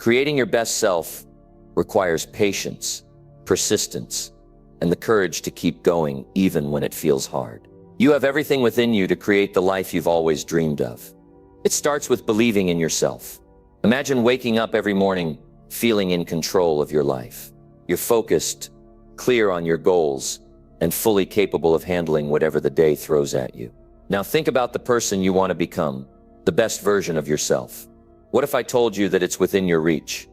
Creating your best self requires patience, persistence, and the courage to keep going even when it feels hard. You have everything within you to create the life you've always dreamed of. It starts with believing in yourself. Imagine waking up every morning feeling in control of your life. You're focused, clear on your goals, and fully capable of handling whatever the day throws at you. Now think about the person you want to become, the best version of yourself. What if I told you that it's within your reach,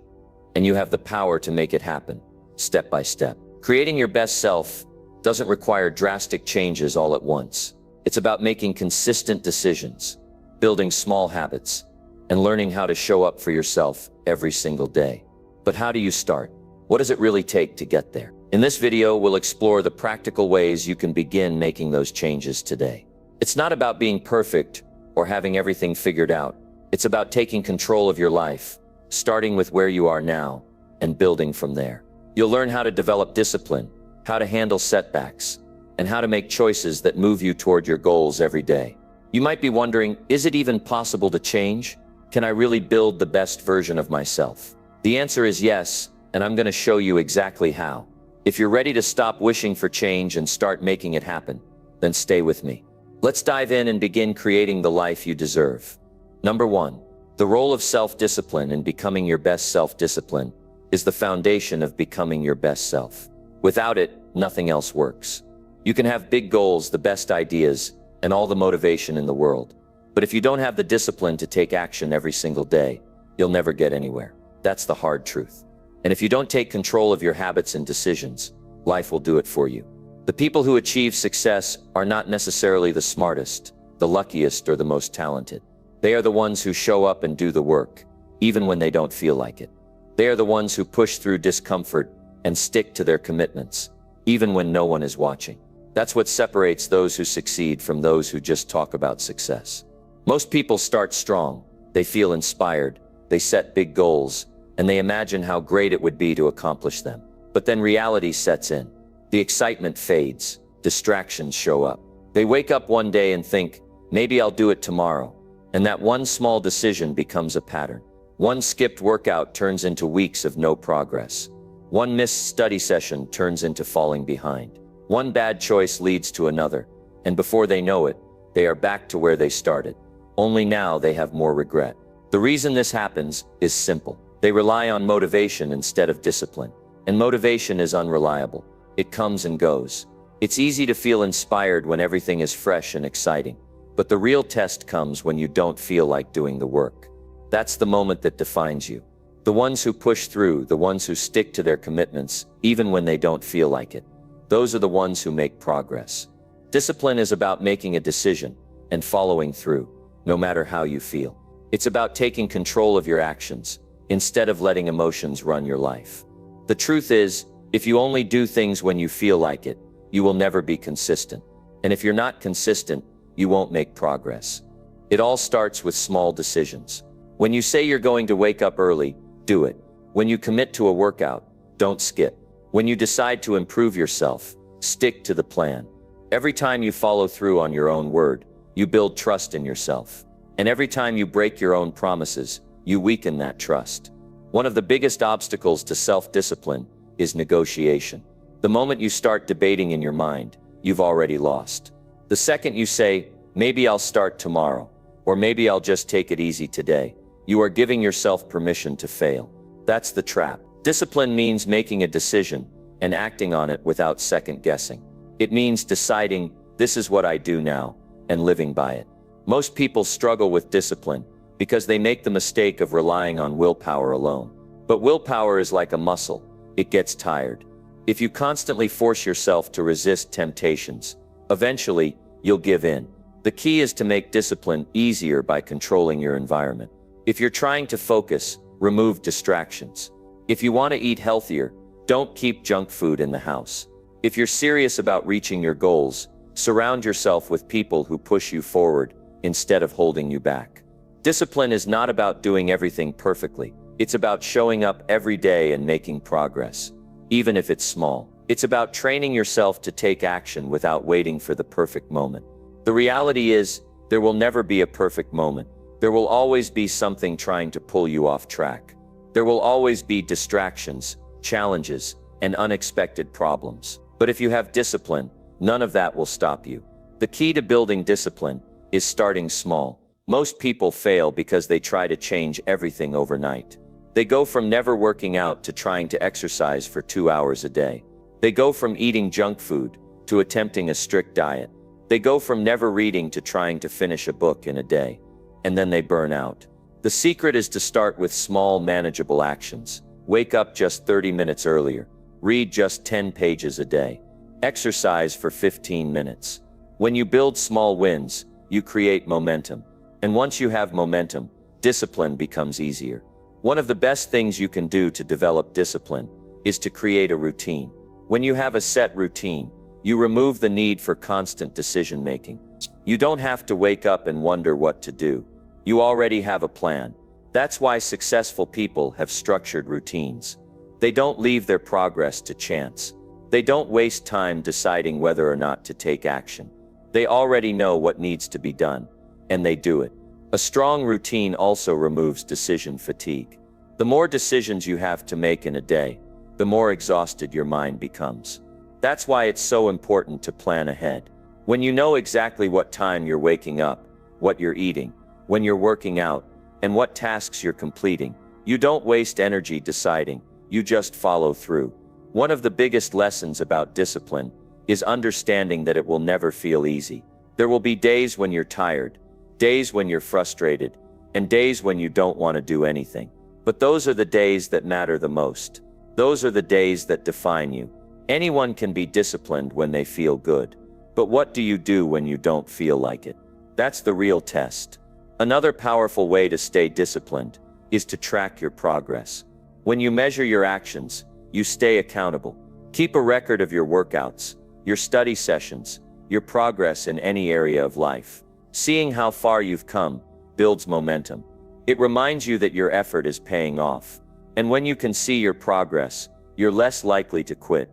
and you have the power to make it happen, step by step? Creating your best self doesn't require drastic changes all at once. It's about making consistent decisions, building small habits, and learning how to show up for yourself every single day. But how do you start? What does it really take to get there? In this video, we'll explore the practical ways you can begin making those changes today. It's not about being perfect or having everything figured out. It's about taking control of your life, starting with where you are now and building from there. You'll learn how to develop discipline, how to handle setbacks, and how to make choices that move you toward your goals every day. You might be wondering, is it even possible to change? Can I really build the best version of myself? The answer is yes, and I'm going to show you exactly how. If you're ready to stop wishing for change and start making it happen, then stay with me. Let's dive in and begin creating the life you deserve. Number 1, the role of self-discipline in becoming your best. Self-discipline is the foundation of becoming your best self. Without it, nothing else works. You can have big goals, the best ideas, and all the motivation in the world. But if you don't have the discipline to take action every single day, you'll never get anywhere. That's the hard truth. And if you don't take control of your habits and decisions, life will do it for you. The people who achieve success are not necessarily the smartest, the luckiest, or the most talented. They are the ones who show up and do the work, even when they don't feel like it. They are the ones who push through discomfort and stick to their commitments, even when no one is watching. That's what separates those who succeed from those who just talk about success. Most people start strong. They feel inspired. They set big goals, and they imagine how great it would be to accomplish them. But then reality sets in. The excitement fades. Distractions show up. They wake up one day and think, maybe I'll do it tomorrow. And that one small decision becomes a pattern. One skipped workout turns into weeks of no progress. One missed study session turns into falling behind. One bad choice leads to another, and before they know it, they are back to where they started. Only now they have more regret. The reason this happens is simple. They rely on motivation instead of discipline. And motivation is unreliable. It comes and goes. It's easy to feel inspired when everything is fresh and exciting. But the real test comes when you don't feel like doing the work. That's the moment that defines you. The ones who push through, the ones who stick to their commitments, even when they don't feel like it. Those are the ones who make progress. Discipline is about making a decision and following through, no matter how you feel. It's about taking control of your actions, instead of letting emotions run your life. The truth is, if you only do things when you feel like it, you will never be consistent. And if you're not consistent, you won't make progress. It all starts with small decisions. When you say you're going to wake up early, do it. When you commit to a workout, don't skip. When you decide to improve yourself, stick to the plan. Every time you follow through on your own word, you build trust in yourself. And every time you break your own promises, you weaken that trust. One of the biggest obstacles to self-discipline is negotiation. The moment you start debating in your mind, you've already lost. The second you say, maybe I'll start tomorrow, or maybe I'll just take it easy today, you are giving yourself permission to fail. That's the trap. Discipline means making a decision and acting on it without second guessing. It means deciding, this is what I do now, and living by it. Most people struggle with discipline because they make the mistake of relying on willpower alone. But willpower is like a muscle. It gets tired. If you constantly force yourself to resist temptations, eventually, you'll give in. The key is to make discipline easier by controlling your environment. If you're trying to focus, remove distractions. If you want to eat healthier, don't keep junk food in the house. If you're serious about reaching your goals, surround yourself with people who push you forward instead of holding you back. Discipline is not about doing everything perfectly. It's about showing up every day and making progress, even if it's small. It's about training yourself to take action without waiting for the perfect moment. The reality is, there will never be a perfect moment. There will always be something trying to pull you off track. There will always be distractions, challenges, and unexpected problems. But if you have discipline, none of that will stop you. The key to building discipline is starting small. Most people fail because they try to change everything overnight. They go from never working out to trying to exercise for 2 hours a day. They go from eating junk food to attempting a strict diet. They go from never reading to trying to finish a book in a day. And then they burn out. The secret is to start with small, manageable actions. Wake up just 30 minutes earlier. Read just 10 pages a day. Exercise for 15 minutes. When you build small wins, you create momentum. And once you have momentum, discipline becomes easier. One of the best things you can do to develop discipline is to create a routine. When you have a set routine, you remove the need for constant decision-making. You don't have to wake up and wonder what to do. You already have a plan. That's why successful people have structured routines. They don't leave their progress to chance. They don't waste time deciding whether or not to take action. They already know what needs to be done, and they do it. A strong routine also removes decision fatigue. The more decisions you have to make in a day, the more exhausted your mind becomes. That's why it's so important to plan ahead. When you know exactly what time you're waking up, what you're eating, when you're working out, and what tasks you're completing, you don't waste energy deciding, you just follow through. One of the biggest lessons about discipline is understanding that it will never feel easy. There will be days when you're tired, days when you're frustrated, and days when you don't want to do anything. But those are the days that matter the most. Those are the days that define you. Anyone can be disciplined when they feel good. But what do you do when you don't feel like it? That's the real test. Another powerful way to stay disciplined is to track your progress. When you measure your actions, you stay accountable. Keep a record of your workouts, your study sessions, your progress in any area of life. Seeing how far you've come builds momentum. It reminds you that your effort is paying off. And when you can see your progress, you're less likely to quit.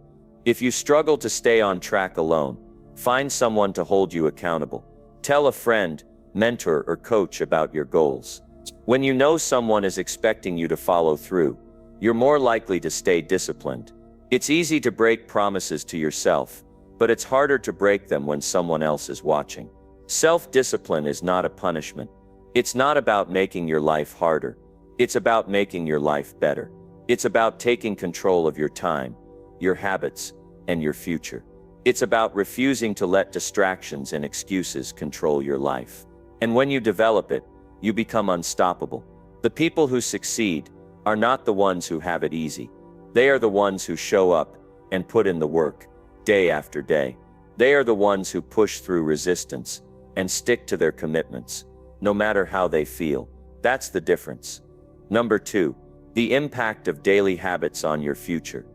If you struggle to stay on track alone, find someone to hold you accountable. Tell a friend, mentor, or coach about your goals. When you know someone is expecting you to follow through, you're more likely to stay disciplined. It's easy to break promises to yourself, but it's harder to break them when someone else is watching. Self-discipline is not a punishment. It's not about making your life harder. It's about making your life better. It's about taking control of your time, your habits, and your future. It's about refusing to let distractions and excuses control your life. And when you develop it, you become unstoppable. The people who succeed are not the ones who have it easy. They are the ones who show up and put in the work, day after day. They are the ones who push through resistance and stick to their commitments, no matter how they feel. That's the difference. Number 2, the impact of daily habits on your future.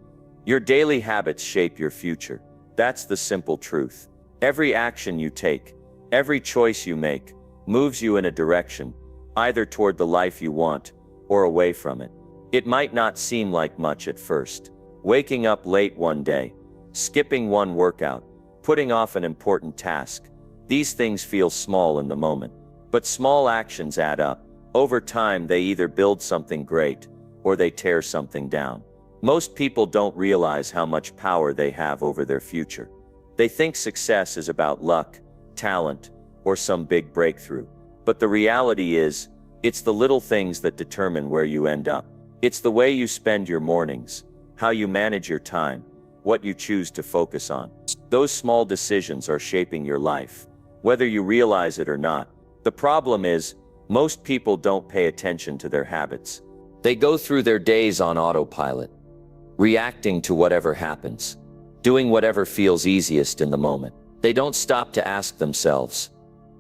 Your daily habits shape your future. That's the simple truth. Every action you take, every choice you make, moves you in a direction, either toward the life you want or away from it. It might not seem like much at first. Waking up late one day, skipping one workout, putting off an important task. These things feel small in the moment. But small actions add up. Over time, they either build something great or they tear something down. Most people don't realize how much power they have over their future. They think success is about luck, talent, or some big breakthrough. But the reality is, it's the little things that determine where you end up. It's the way you spend your mornings, how you manage your time, what you choose to focus on. Those small decisions are shaping your life, whether you realize it or not. The problem is, most people don't pay attention to their habits. They go through their days on autopilot, reacting to whatever happens, doing whatever feels easiest in the moment. They don't stop to ask themselves,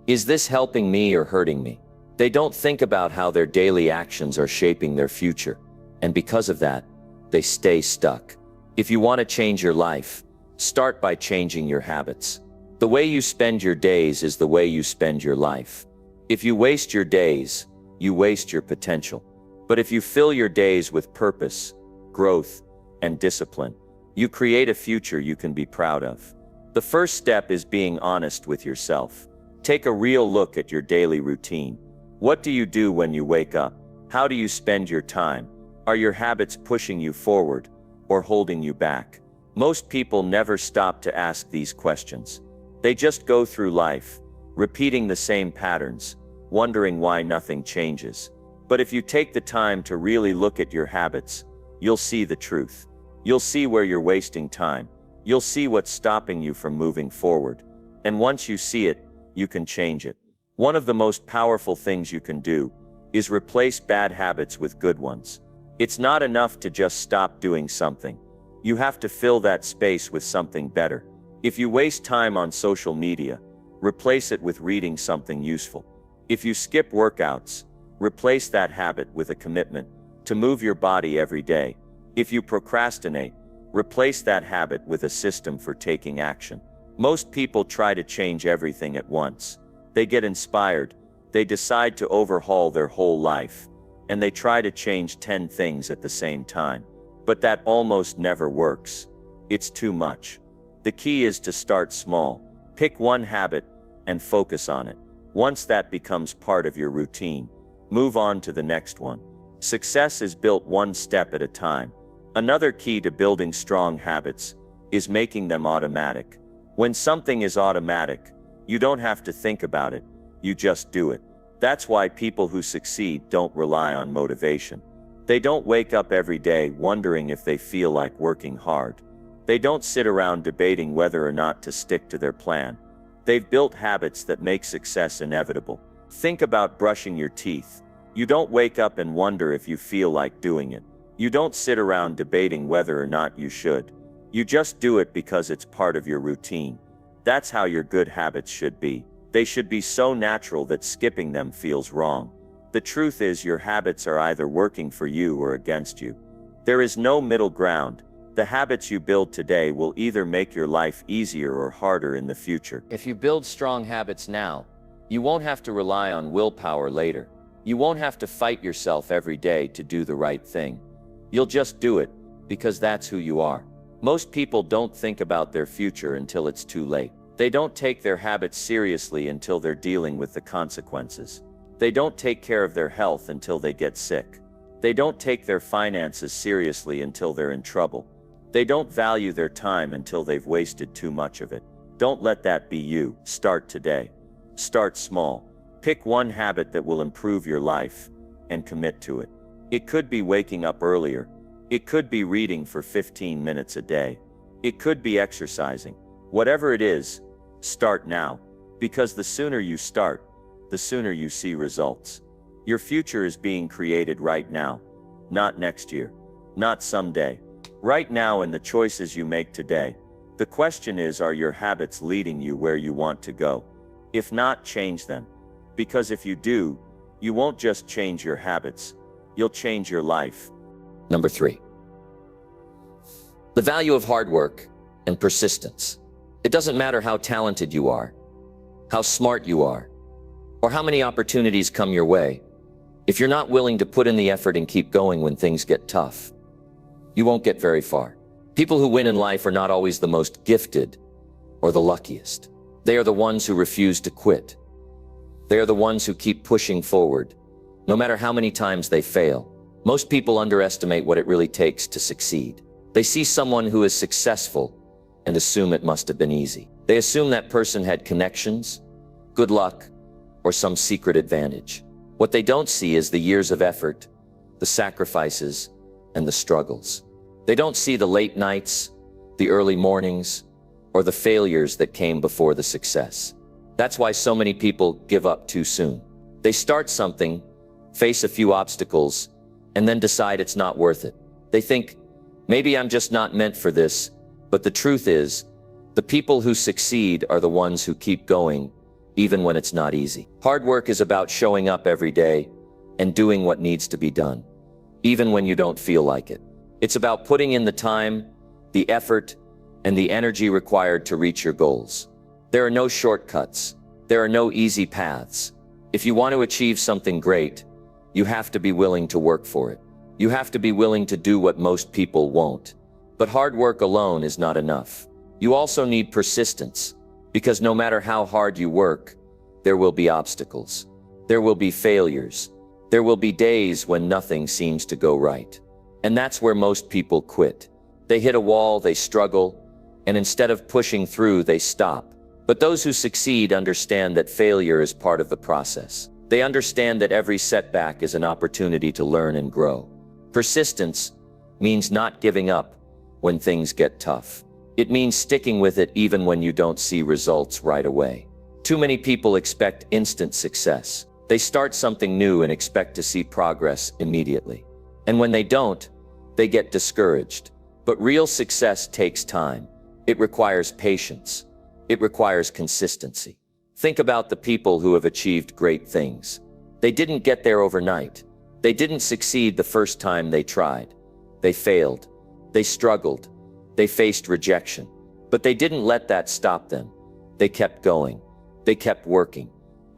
is this helping me or hurting me? They don't think about how their daily actions are shaping their future. And because of that, they stay stuck. If you want to change your life, start by changing your habits. The way you spend your days is the way you spend your life. If you waste your days, you waste your potential. But if you fill your days with purpose, growth, and discipline, you create a future you can be proud of. The first step is being honest with yourself. Take a real look at your daily routine. What do you do when you wake up? How do you spend your time? Are your habits pushing you forward or holding you back? Most people never stop to ask these questions. They just go through life, repeating the same patterns, wondering why nothing changes. But if you take the time to really look at your habits, you'll see the truth. You'll see where you're wasting time. You'll see what's stopping you from moving forward. And once you see it, you can change it. One of the most powerful things you can do is replace bad habits with good ones. It's not enough to just stop doing something. You have to fill that space with something better. If you waste time on social media, replace it with reading something useful. If you skip workouts, replace that habit with a commitment to move your body every day. If you procrastinate, replace that habit with a system for taking action. Most people try to change everything at once. They get inspired, they decide to overhaul their whole life, and they try to change 10 things at the same time. But that almost never works. It's too much. The key is to start small. Pick one habit and focus on it. Once that becomes part of your routine, move on to the next one. Success is built one step at a time. Another key to building strong habits is making them automatic. When something is automatic, you don't have to think about it, you just do it. That's why people who succeed don't rely on motivation. They don't wake up every day wondering if they feel like working hard. They don't sit around debating whether or not to stick to their plan. They've built habits that make success inevitable. Think about brushing your teeth. You don't wake up and wonder if you feel like doing it. You don't sit around debating whether or not you should. You just do it because it's part of your routine. That's how your good habits should be. They should be so natural that skipping them feels wrong. The truth is, your habits are either working for you or against you. There is no middle ground. The habits you build today will either make your life easier or harder in the future. If you build strong habits now, you won't have to rely on willpower later. You won't have to fight yourself every day to do the right thing. You'll just do it because that's who you are. Most people don't think about their future until it's too late. They don't take their habits seriously until they're dealing with the consequences. They don't take care of their health until they get sick. They don't take their finances seriously until they're in trouble. They don't value their time until they've wasted too much of it. Don't let that be you. Start today. Start small. Pick one habit that will improve your life and commit to it. It could be waking up earlier. It could be reading for 15 minutes a day. It could be exercising. Whatever it is, start now. Because the sooner you start, the sooner you see results. Your future is being created right now, not next year, not someday. Right now, in the choices you make today. The question is, are your habits leading you where you want to go? If not, change them. Because if you do, you won't just change your habits, you'll change your life. Number 3. The value of hard work and persistence. It doesn't matter how talented you are, how smart you are, or how many opportunities come your way. If you're not willing to put in the effort and keep going when things get tough, you won't get very far. People who win in life are not always the most gifted or the luckiest. They are the ones who refuse to quit. They are the ones who keep pushing forward, no matter how many times they fail. Most people underestimate what it really takes to succeed. They see someone who is successful and assume it must have been easy. They assume that person had connections, good luck, or some secret advantage. What they don't see is the years of effort, the sacrifices, and the struggles. They don't see the late nights, the early mornings, or the failures that came before the success. That's why so many people give up too soon. They start something, face a few obstacles, and then decide it's not worth it. They think, maybe I'm just not meant for this, but the truth is, the people who succeed are the ones who keep going, even when it's not easy. Hard work is about showing up every day and doing what needs to be done, even when you don't feel like it. It's about putting in the time, the effort, and the energy required to reach your goals. There are no shortcuts. There are no easy paths. If you want to achieve something great, you have to be willing to work for it. You have to be willing to do what most people won't. But hard work alone is not enough. You also need persistence, because no matter how hard you work, there will be obstacles. There will be failures. There will be days when nothing seems to go right. And that's where most people quit. They hit a wall, they struggle, and instead of pushing through, they stop. But those who succeed understand that failure is part of the process. They understand that every setback is an opportunity to learn and grow. Persistence means not giving up when things get tough. It means sticking with it even when you don't see results right away. Too many people expect instant success. They start something new and expect to see progress immediately. And when they don't, they get discouraged. But real success takes time. It requires patience. It requires consistency. Think about the people who have achieved great things. They didn't get there overnight. They didn't succeed the first time they tried. They failed. They struggled. They faced rejection. But they didn't let that stop them. They kept going. They kept working.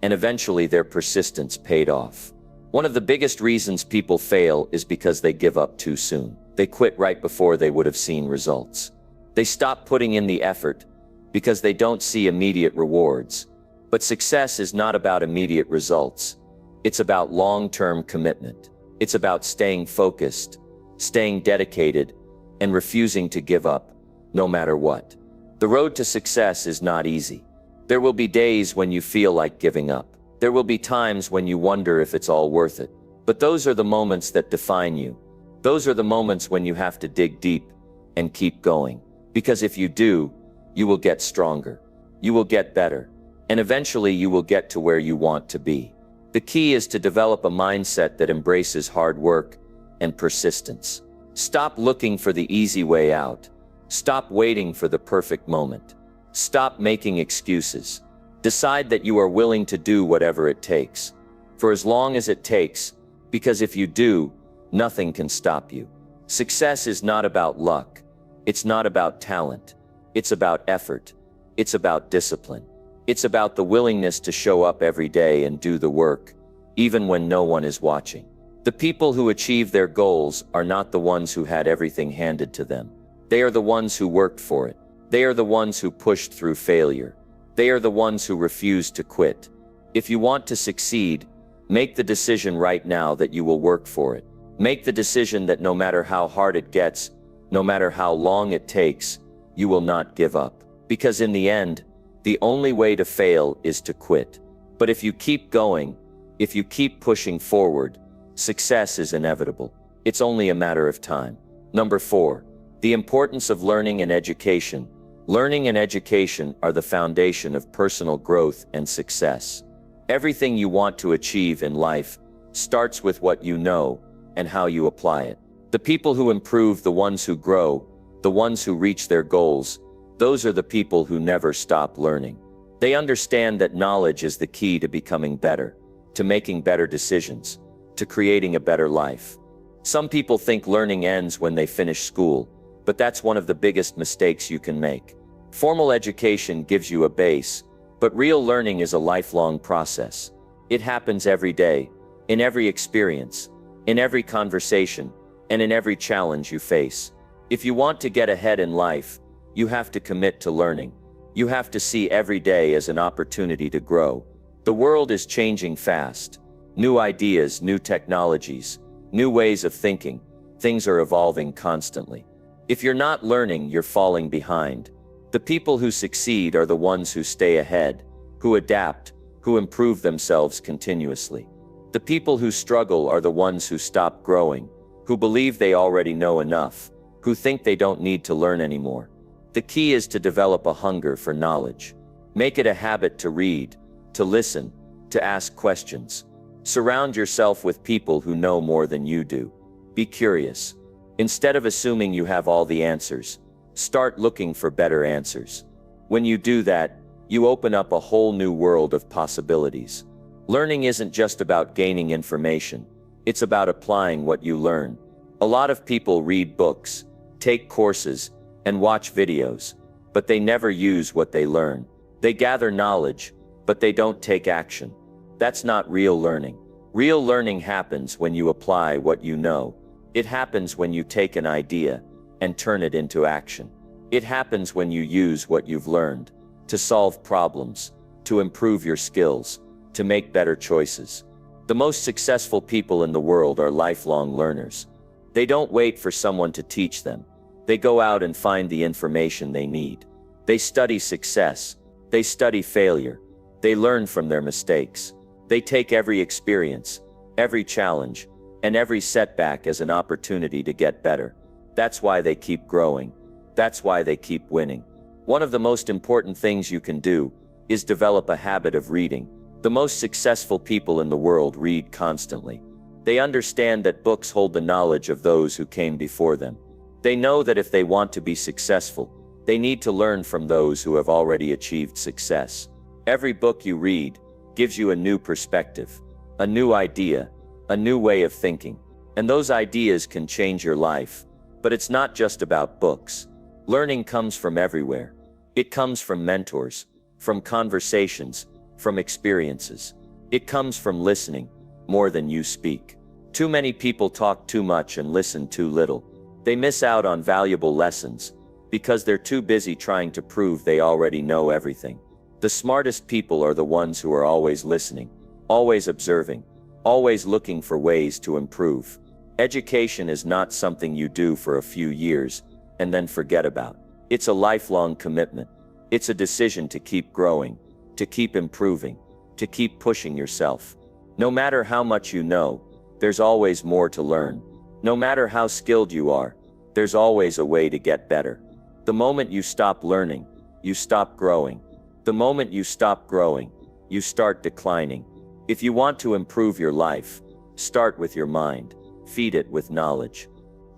And eventually their persistence paid off. One of the biggest reasons people fail is because they give up too soon. They quit right before they would have seen results. They stop putting in the effort because they don't see immediate rewards. But success is not about immediate results. It's about long-term commitment. It's about staying focused, staying dedicated, and refusing to give up, no matter what. The road to success is not easy. There will be days when you feel like giving up. There will be times when you wonder if it's all worth it. But those are the moments that define you. Those are the moments when you have to dig deep and keep going. Because if you do, you will get stronger. You will get better. And eventually you will get to where you want to be. The key is to develop a mindset that embraces hard work and persistence. Stop looking for the easy way out. Stop waiting for the perfect moment. Stop making excuses. Decide that you are willing to do whatever it takes. For as long as it takes, because if you do, nothing can stop you. Success is not about luck. It's not about talent. It's about effort. It's about discipline. It's about the willingness to show up every day and do the work, even when no one is watching. The people who achieve their goals are not the ones who had everything handed to them. They are the ones who worked for it. They are the ones who pushed through failure. They are the ones who refused to quit. If you want to succeed, make the decision right now that you will work for it. Make the decision that no matter how hard it gets, no matter how long it takes, you will not give up. Because in the end, the only way to fail is to quit. But if you keep going, if you keep pushing forward, success is inevitable. It's only a matter of time. Number 4, the importance of learning and education. Learning and education are the foundation of personal growth and success. Everything you want to achieve in life starts with what you know and how you apply it. The people who improve, the ones who grow, the ones who reach their goals, those are the people who never stop learning. They understand that knowledge is the key to becoming better, to making better decisions, to creating a better life. Some people think learning ends when they finish school, but that's one of the biggest mistakes you can make. Formal education gives you a base, but real learning is a lifelong process. It happens every day, in every experience, in every conversation, and in every challenge you face. If you want to get ahead in life, you have to commit to learning. You have to see every day as an opportunity to grow. The world is changing fast. New ideas, new technologies, new ways of thinking. Things are evolving constantly. If you're not learning, you're falling behind. The people who succeed are the ones who stay ahead, who adapt, who improve themselves continuously. The people who struggle are the ones who stop growing, who believe they already know enough, who think they don't need to learn anymore. The key is to develop a hunger for knowledge. Make it a habit to read, to listen, to ask questions. Surround yourself with people who know more than you do. Be curious. Instead of assuming you have all the answers, start looking for better answers. When you do that, you open up a whole new world of possibilities. Learning isn't just about gaining information. It's about applying what you learn. A lot of people read books, take courses, and watch videos, but they never use what they learn. They gather knowledge, but they don't take action. That's not real learning. Real learning happens when you apply what you know. It happens when you take an idea and turn it into action. It happens when you use what you've learned to solve problems, to improve your skills, to make better choices. The most successful people in the world are lifelong learners. They don't wait for someone to teach them. They go out and find the information they need. They study success. They study failure. They learn from their mistakes. They take every experience, every challenge, and every setback as an opportunity to get better. That's why they keep growing. That's why they keep winning. One of the most important things you can do is develop a habit of reading. The most successful people in the world read constantly. They understand that books hold the knowledge of those who came before them. They know that if they want to be successful, they need to learn from those who have already achieved success. Every book you read gives you a new perspective, a new idea, a new way of thinking. And those ideas can change your life. But it's not just about books. Learning comes from everywhere. It comes from mentors, from conversations, from experiences. It comes from listening more than you speak. Too many people talk too much and listen too little. They miss out on valuable lessons because they're too busy trying to prove they already know everything. The smartest people are the ones who are always listening, always observing, always looking for ways to improve. Education is not something you do for a few years and then forget about. It's a lifelong commitment. It's a decision to keep growing, to keep improving, to keep pushing yourself. No matter how much you know, there's always more to learn. No matter how skilled you are, there's always a way to get better. The moment you stop learning, you stop growing. The moment you stop growing, you start declining. If you want to improve your life, start with your mind. Feed it with knowledge.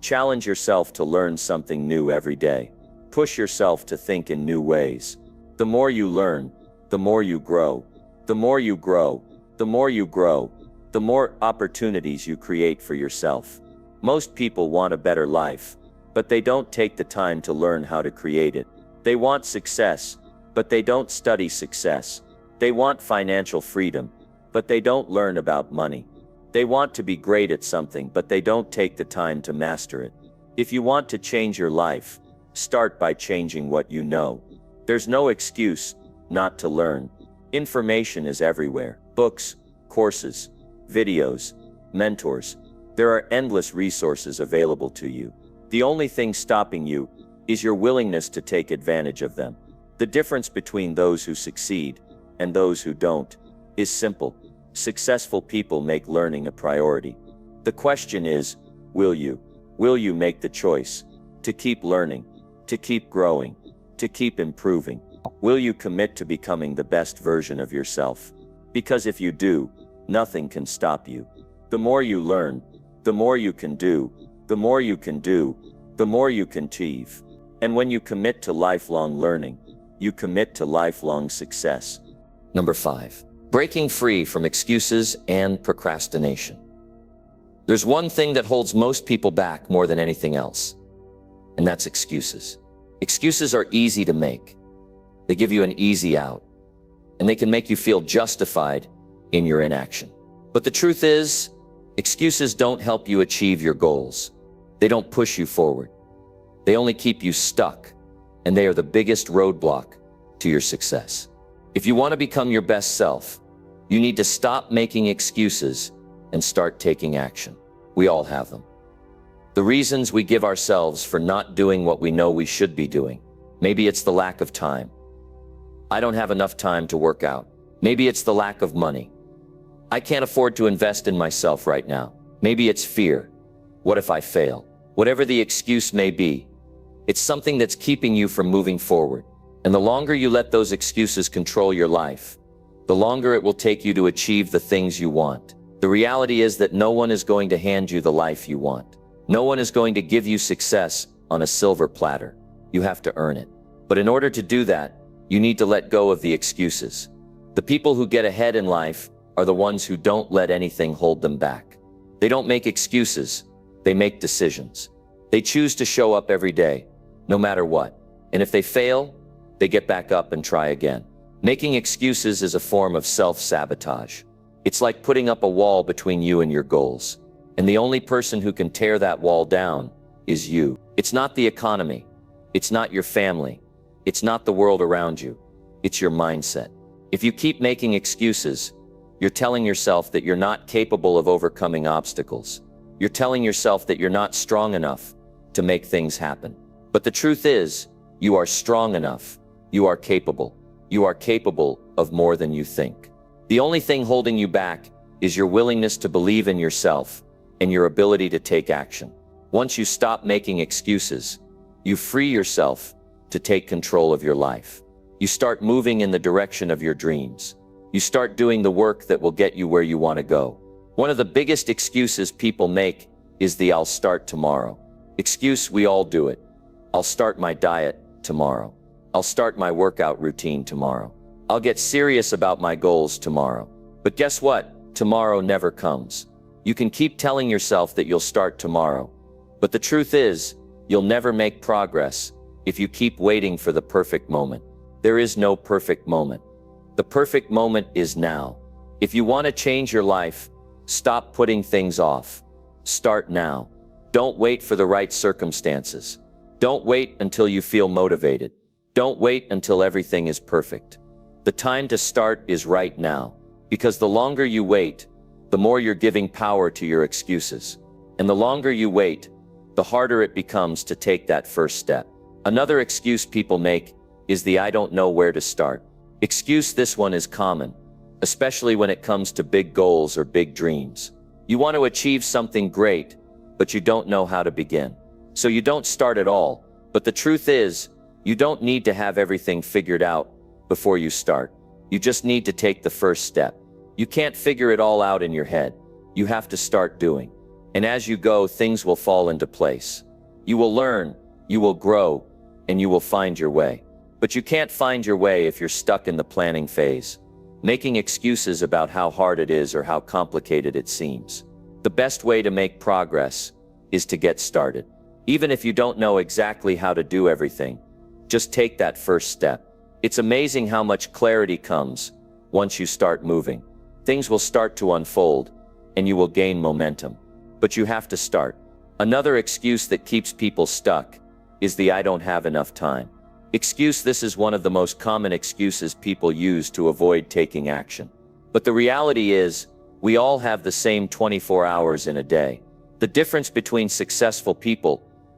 Challenge yourself to learn something new every day. Push yourself to think in new ways. The more you learn, the more you grow. The more you grow, the more you grow, the more opportunities you create for yourself. Most people want a better life, but they don't take the time to learn how to create it. They want success, but they don't study success. They want financial freedom, but they don't learn about money. They want to be great at something, but they don't take the time to master it. If you want to change your life, start by changing what you know. There's no excuse not to learn. Information is everywhere. Books, courses, videos, mentors. There are endless resources available to you. The only thing stopping you is your willingness to take advantage of them. The difference between those who succeed and those who don't is simple. Successful people make learning a priority. The question is, will you? Will you make the choice to keep learning, to keep growing, to keep improving? Will you commit to becoming the best version of yourself? Because if you do, nothing can stop you. The more you learn, the more you can do. The more you can do, the more you can achieve. And when you commit to lifelong learning, you commit to lifelong success. Number 5. Breaking free from excuses and procrastination. There's one thing that holds most people back more than anything else, and that's excuses. Excuses are easy to make. They give you an easy out, and they can make you feel justified in your inaction. But the truth is, excuses don't help you achieve your goals. They don't push you forward. They only keep you stuck, and they are the biggest roadblock to your success. If you want to become your best self, you need to stop making excuses and start taking action. We all have them. The reasons we give ourselves for not doing what we know we should be doing. Maybe it's the lack of time. I don't have enough time to work out. Maybe it's the lack of money. I can't afford to invest in myself right now. Maybe it's fear. What if I fail? Whatever the excuse may be, it's something that's keeping you from moving forward. And the longer you let those excuses control your life, the longer it will take you to achieve the things you want. The reality is that no one is going to hand you the life you want. No one is going to give you success on a silver platter. You have to earn it. But in order to do that, you need to let go of the excuses. The people who get ahead in life are the ones who don't let anything hold them back. They don't make excuses. They make decisions. They choose to show up every day, no matter what. And if they fail, they get back up and try again. Making excuses is a form of self-sabotage. It's like putting up a wall between you and your goals. And the only person who can tear that wall down is you. It's not the economy. It's not your family. It's not the world around you. It's your mindset. If you keep making excuses, you're telling yourself that you're not capable of overcoming obstacles. You're telling yourself that you're not strong enough to make things happen. But the truth is, you are strong enough. You are capable. You are capable of more than you think. The only thing holding you back is your willingness to believe in yourself and your ability to take action. Once you stop making excuses, you free yourself to take control of your life. You start moving in the direction of your dreams. You start doing the work that will get you where you want to go. One of the biggest excuses people make is the "I'll start tomorrow" excuse. We all do it. I'll start my diet tomorrow. I'll start my workout routine tomorrow. I'll get serious about my goals tomorrow. But guess what? Tomorrow never comes. You can keep telling yourself that you'll start tomorrow. But the truth is, you'll never make progress if you keep waiting for the perfect moment. There is no perfect moment. The perfect moment is now. If you want to change your life, stop putting things off. Start now. Don't wait for the right circumstances. Don't wait until you feel motivated. Don't wait until everything is perfect. The time to start is right now. Because the longer you wait, the more you're giving power to your excuses. And the longer you wait, the harder it becomes to take that first step. Another excuse people make is the "I don't know where to start" excuse. This one is common, especially when it comes to big goals or big dreams. You want to achieve something great, but you don't know how to begin. So you don't start at all. But the truth is, you don't need to have everything figured out before you start. You just need to take the first step. You can't figure it all out in your head. You have to start doing. And as you go, things will fall into place. You will learn, you will grow, and you will find your way. But you can't find your way if you're stuck in the planning phase, making excuses about how hard it is or how complicated it seems. The best way to make progress is to get started. Even if you don't know exactly how to do everything, just take that first step. It's amazing how much clarity comes once you start moving. Things will start to unfold, and you will gain momentum. But you have to start. Another excuse that keeps people stuck is the "I don't have enough time" excuse. This is one of the most common excuses people use to avoid taking action. But the reality is, we all have the same 24 hours in a day. The difference between successful people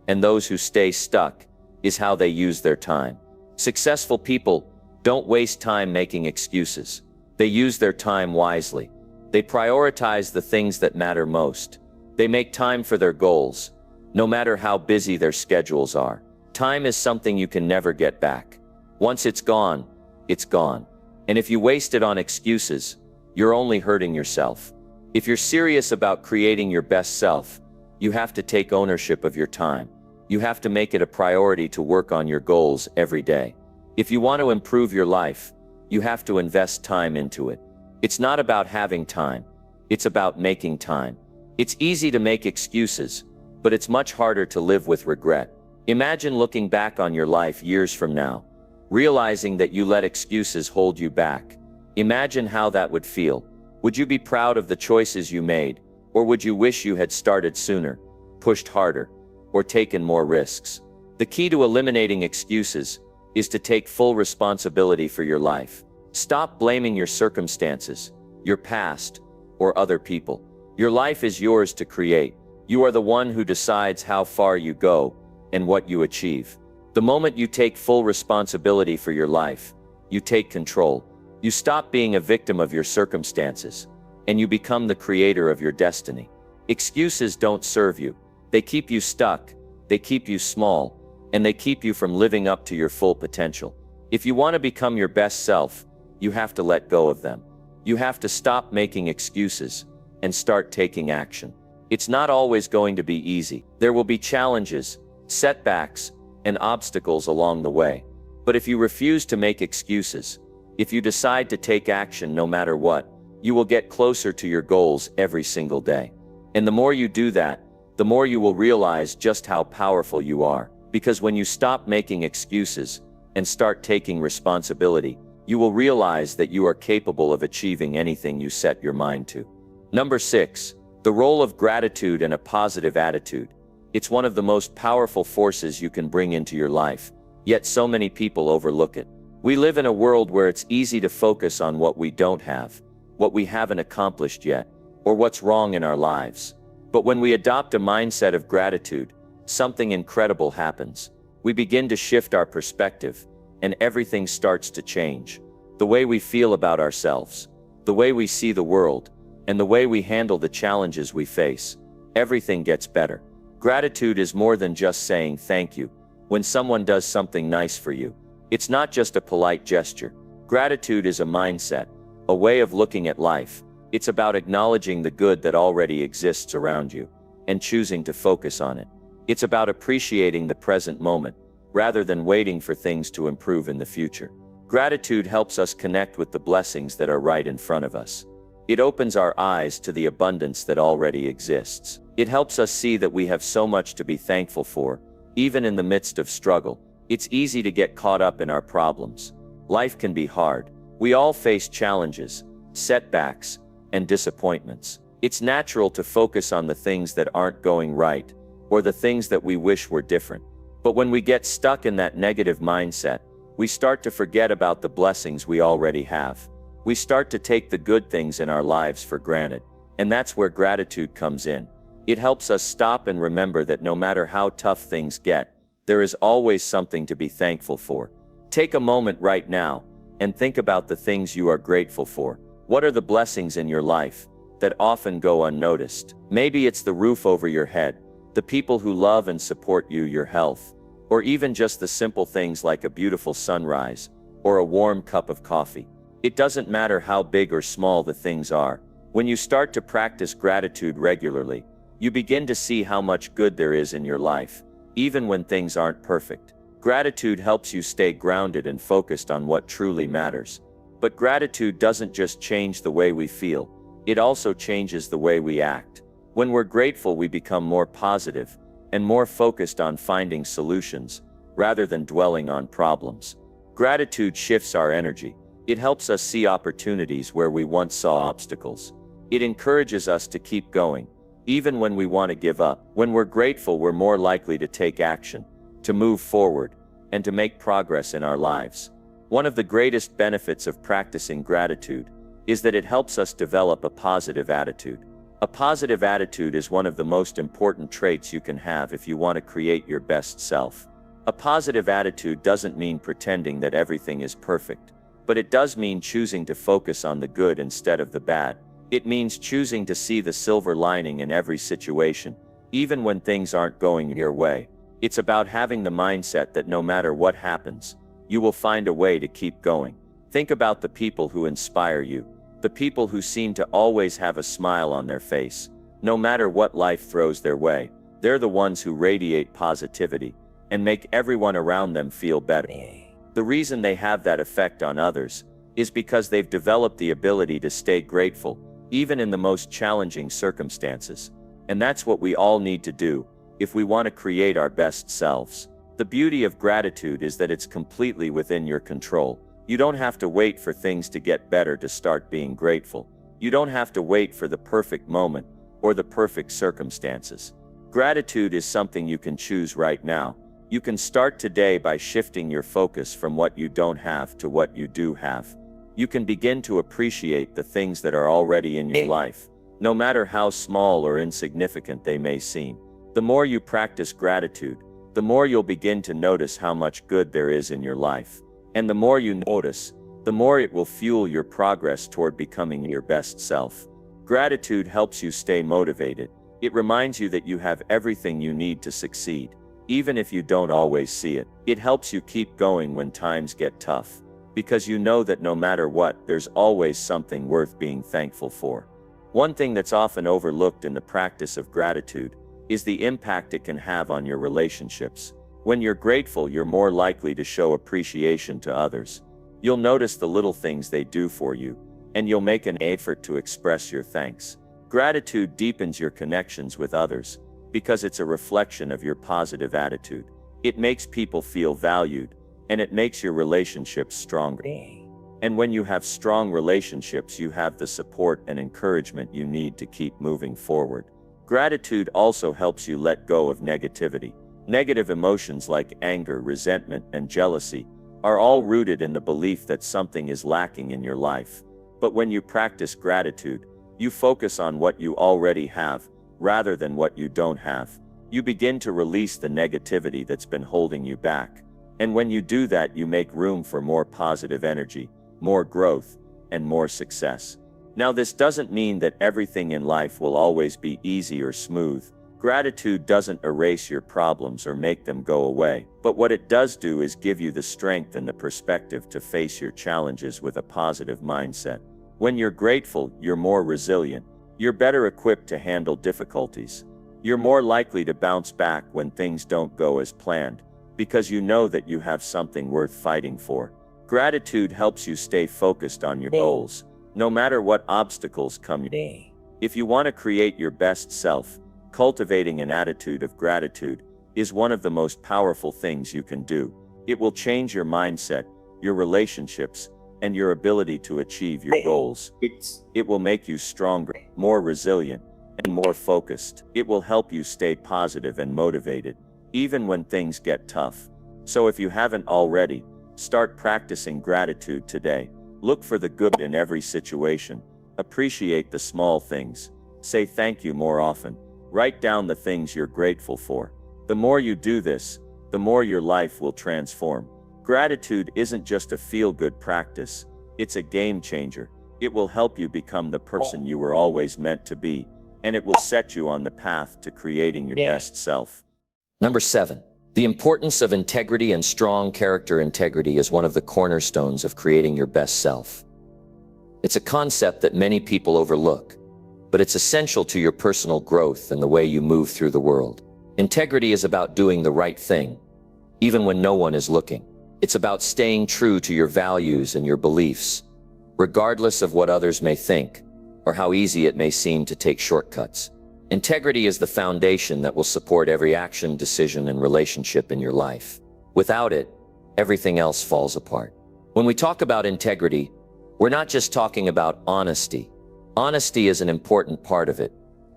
and those who stay stuck is how they use their time. Successful people don't waste time making excuses. They use their time wisely. They prioritize the things that matter most. They make time for their goals, no matter how busy their schedules are. Time is something you can never get back. Once it's gone, it's gone. And if you waste it on excuses, you're only hurting yourself. If you're serious about creating your best self, you have to take ownership of your time. You have to make it a priority to work on your goals every day. If you want to improve your life, you have to invest time into it. It's not about having time. It's about making time. It's easy to make excuses, but it's much harder to live with regret. Imagine looking back on your life years from now, realizing that you let excuses hold you back. Imagine how that would feel. Would you be proud of the choices you made, or would you wish you had started sooner, pushed harder, or taken more risks? The key to eliminating excuses is to take full responsibility for your life. Stop blaming your circumstances, your past, or other people. Your life is yours to create. You are the one who decides how far you go and what you achieve. The moment you take full responsibility for your life, you take control. You stop being a victim of your circumstances, and you become the creator of your destiny. Excuses don't serve you. They keep you stuck, they keep you small, and they keep you from living up to your full potential. If you want to become your best self, you have to let go of them. You have to stop making excuses and start taking action. It's not always going to be easy. There will be challenges, setbacks, and obstacles along the way. But if you refuse to make excuses, if you decide to take action no matter what, you will get closer to your goals every single day. And the more you do that, the more you will realize just how powerful you are. Because when you stop making excuses and start taking responsibility, you will realize that you are capable of achieving anything you set your mind to. Number 6, the role of gratitude and a positive attitude. It's one of the most powerful forces you can bring into your life, yet so many people overlook it. We live in a world where it's easy to focus on what we don't have, what we haven't accomplished yet, or what's wrong in our lives. But when we adopt a mindset of gratitude, something incredible happens. We begin to shift our perspective, and everything starts to change. The way we feel about ourselves, the way we see the world, and the way we handle the challenges we face, everything gets better. Gratitude is more than just saying thank you when someone does something nice for you. It's not just a polite gesture. Gratitude is a mindset, a way of looking at life. It's about acknowledging the good that already exists around you and choosing to focus on it. It's about appreciating the present moment rather than waiting for things to improve in the future. Gratitude helps us connect with the blessings that are right in front of us. It opens our eyes to the abundance that already exists. It helps us see that we have so much to be thankful for, even in the midst of struggle. It's easy to get caught up in our problems. Life can be hard. We all face challenges, setbacks, and disappointments. It's natural to focus on the things that aren't going right, or the things that we wish were different. But when we get stuck in that negative mindset, we start to forget about the blessings we already have. We start to take the good things in our lives for granted. And that's where gratitude comes in. It helps us stop and remember that no matter how tough things get, there is always something to be thankful for. Take a moment right now and think about the things you are grateful for. What are the blessings in your life that often go unnoticed? Maybe it's the roof over your head, the people who love and support you, your health, or even just the simple things like a beautiful sunrise or a warm cup of coffee. It doesn't matter how big or small the things are. When you start to practice gratitude regularly, you begin to see how much good there is in your life, even when things aren't perfect. Gratitude helps you stay grounded and focused on what truly matters. But gratitude doesn't just change the way we feel, it also changes the way we act. When we're grateful, we become more positive and more focused on finding solutions rather than dwelling on problems. Gratitude shifts our energy. It helps us see opportunities where we once saw obstacles. It encourages us to keep going, even when we want to give up. When we're grateful, we're more likely to take action, to move forward, and to make progress in our lives. One of the greatest benefits of practicing gratitude is that it helps us develop a positive attitude. A positive attitude is one of the most important traits you can have if you want to create your best self. A positive attitude doesn't mean pretending that everything is perfect, but it does mean choosing to focus on the good instead of the bad. It means choosing to see the silver lining in every situation, even when things aren't going your way. It's about having the mindset that no matter what happens, you will find a way to keep going. Think about the people who inspire you, the people who seem to always have a smile on their face. No matter what life throws their way, they're the ones who radiate positivity and make everyone around them feel better. The reason they have that effect on others is because they've developed the ability to stay grateful, even in the most challenging circumstances. And that's what we all need to do if we want to create our best selves. The beauty of gratitude is that it's completely within your control. You don't have to wait for things to get better to start being grateful. You don't have to wait for the perfect moment or the perfect circumstances. Gratitude is something you can choose right now. You can start today by shifting your focus from what you don't have to what you do have. You can begin to appreciate the things that are already in your life, no matter how small or insignificant they may seem. The more you practice gratitude, the more you'll begin to notice how much good there is in your life. And the more you notice, the more it will fuel your progress toward becoming your best self. Gratitude helps you stay motivated. It reminds you that you have everything you need to succeed, even if you don't always see it. It helps you keep going when times get tough, because you know that no matter what, there's always something worth being thankful for. One thing that's often overlooked in the practice of gratitude is the impact it can have on your relationships. When you're grateful, you're more likely to show appreciation to others. You'll notice the little things they do for you, and you'll make an effort to express your thanks. Gratitude deepens your connections with others because it's a reflection of your positive attitude. It makes people feel valued, and it makes your relationships stronger. And when you have strong relationships, you have the support and encouragement you need to keep moving forward. Gratitude also helps you let go of negativity. Negative emotions like anger, resentment, and jealousy are all rooted in the belief that something is lacking in your life. But when you practice gratitude, you focus on what you already have rather than what you don't have. You begin to release the negativity that's been holding you back. And when you do that, you make room for more positive energy, more growth, and more success. Now, this doesn't mean that everything in life will always be easy or smooth. Gratitude doesn't erase your problems or make them go away, but what it does do is give you the strength and the perspective to face your challenges with a positive mindset. When you're grateful, you're more resilient. You're better equipped to handle difficulties. You're more likely to bounce back when things don't go as planned, because you know that you have something worth fighting for. Gratitude helps you stay focused on your goals, no matter what obstacles come your way. If you want to create your best self, cultivating an attitude of gratitude is one of the most powerful things you can do. It will change your mindset, your relationships, and your ability to achieve your goals. It will make you stronger, more resilient, and more focused. It will help you stay positive and motivated, even when things get tough. So if you haven't already, start practicing gratitude today. Look for the good in every situation. Appreciate the small things. Say thank you more often. Write down the things you're grateful for. The more you do this, the more your life will transform. Gratitude isn't just a feel-good practice, it's a game changer. It will help you become the person you were always meant to be, and it will set you on the path to creating your best self. Number 7. The importance of integrity and strong character integrity is one of the cornerstones of creating your best self. It's a concept that many people overlook, but it's essential to your personal growth and the way you move through the world. Integrity is about doing the right thing, even when no one is looking. It's about staying true to your values and your beliefs, regardless of what others may think or how easy it may seem to take shortcuts. Integrity is the foundation that will support every action, decision, and relationship in your life. Without it, everything else falls apart. When we talk about integrity, we're not just talking about honesty. Honesty is an important part of it,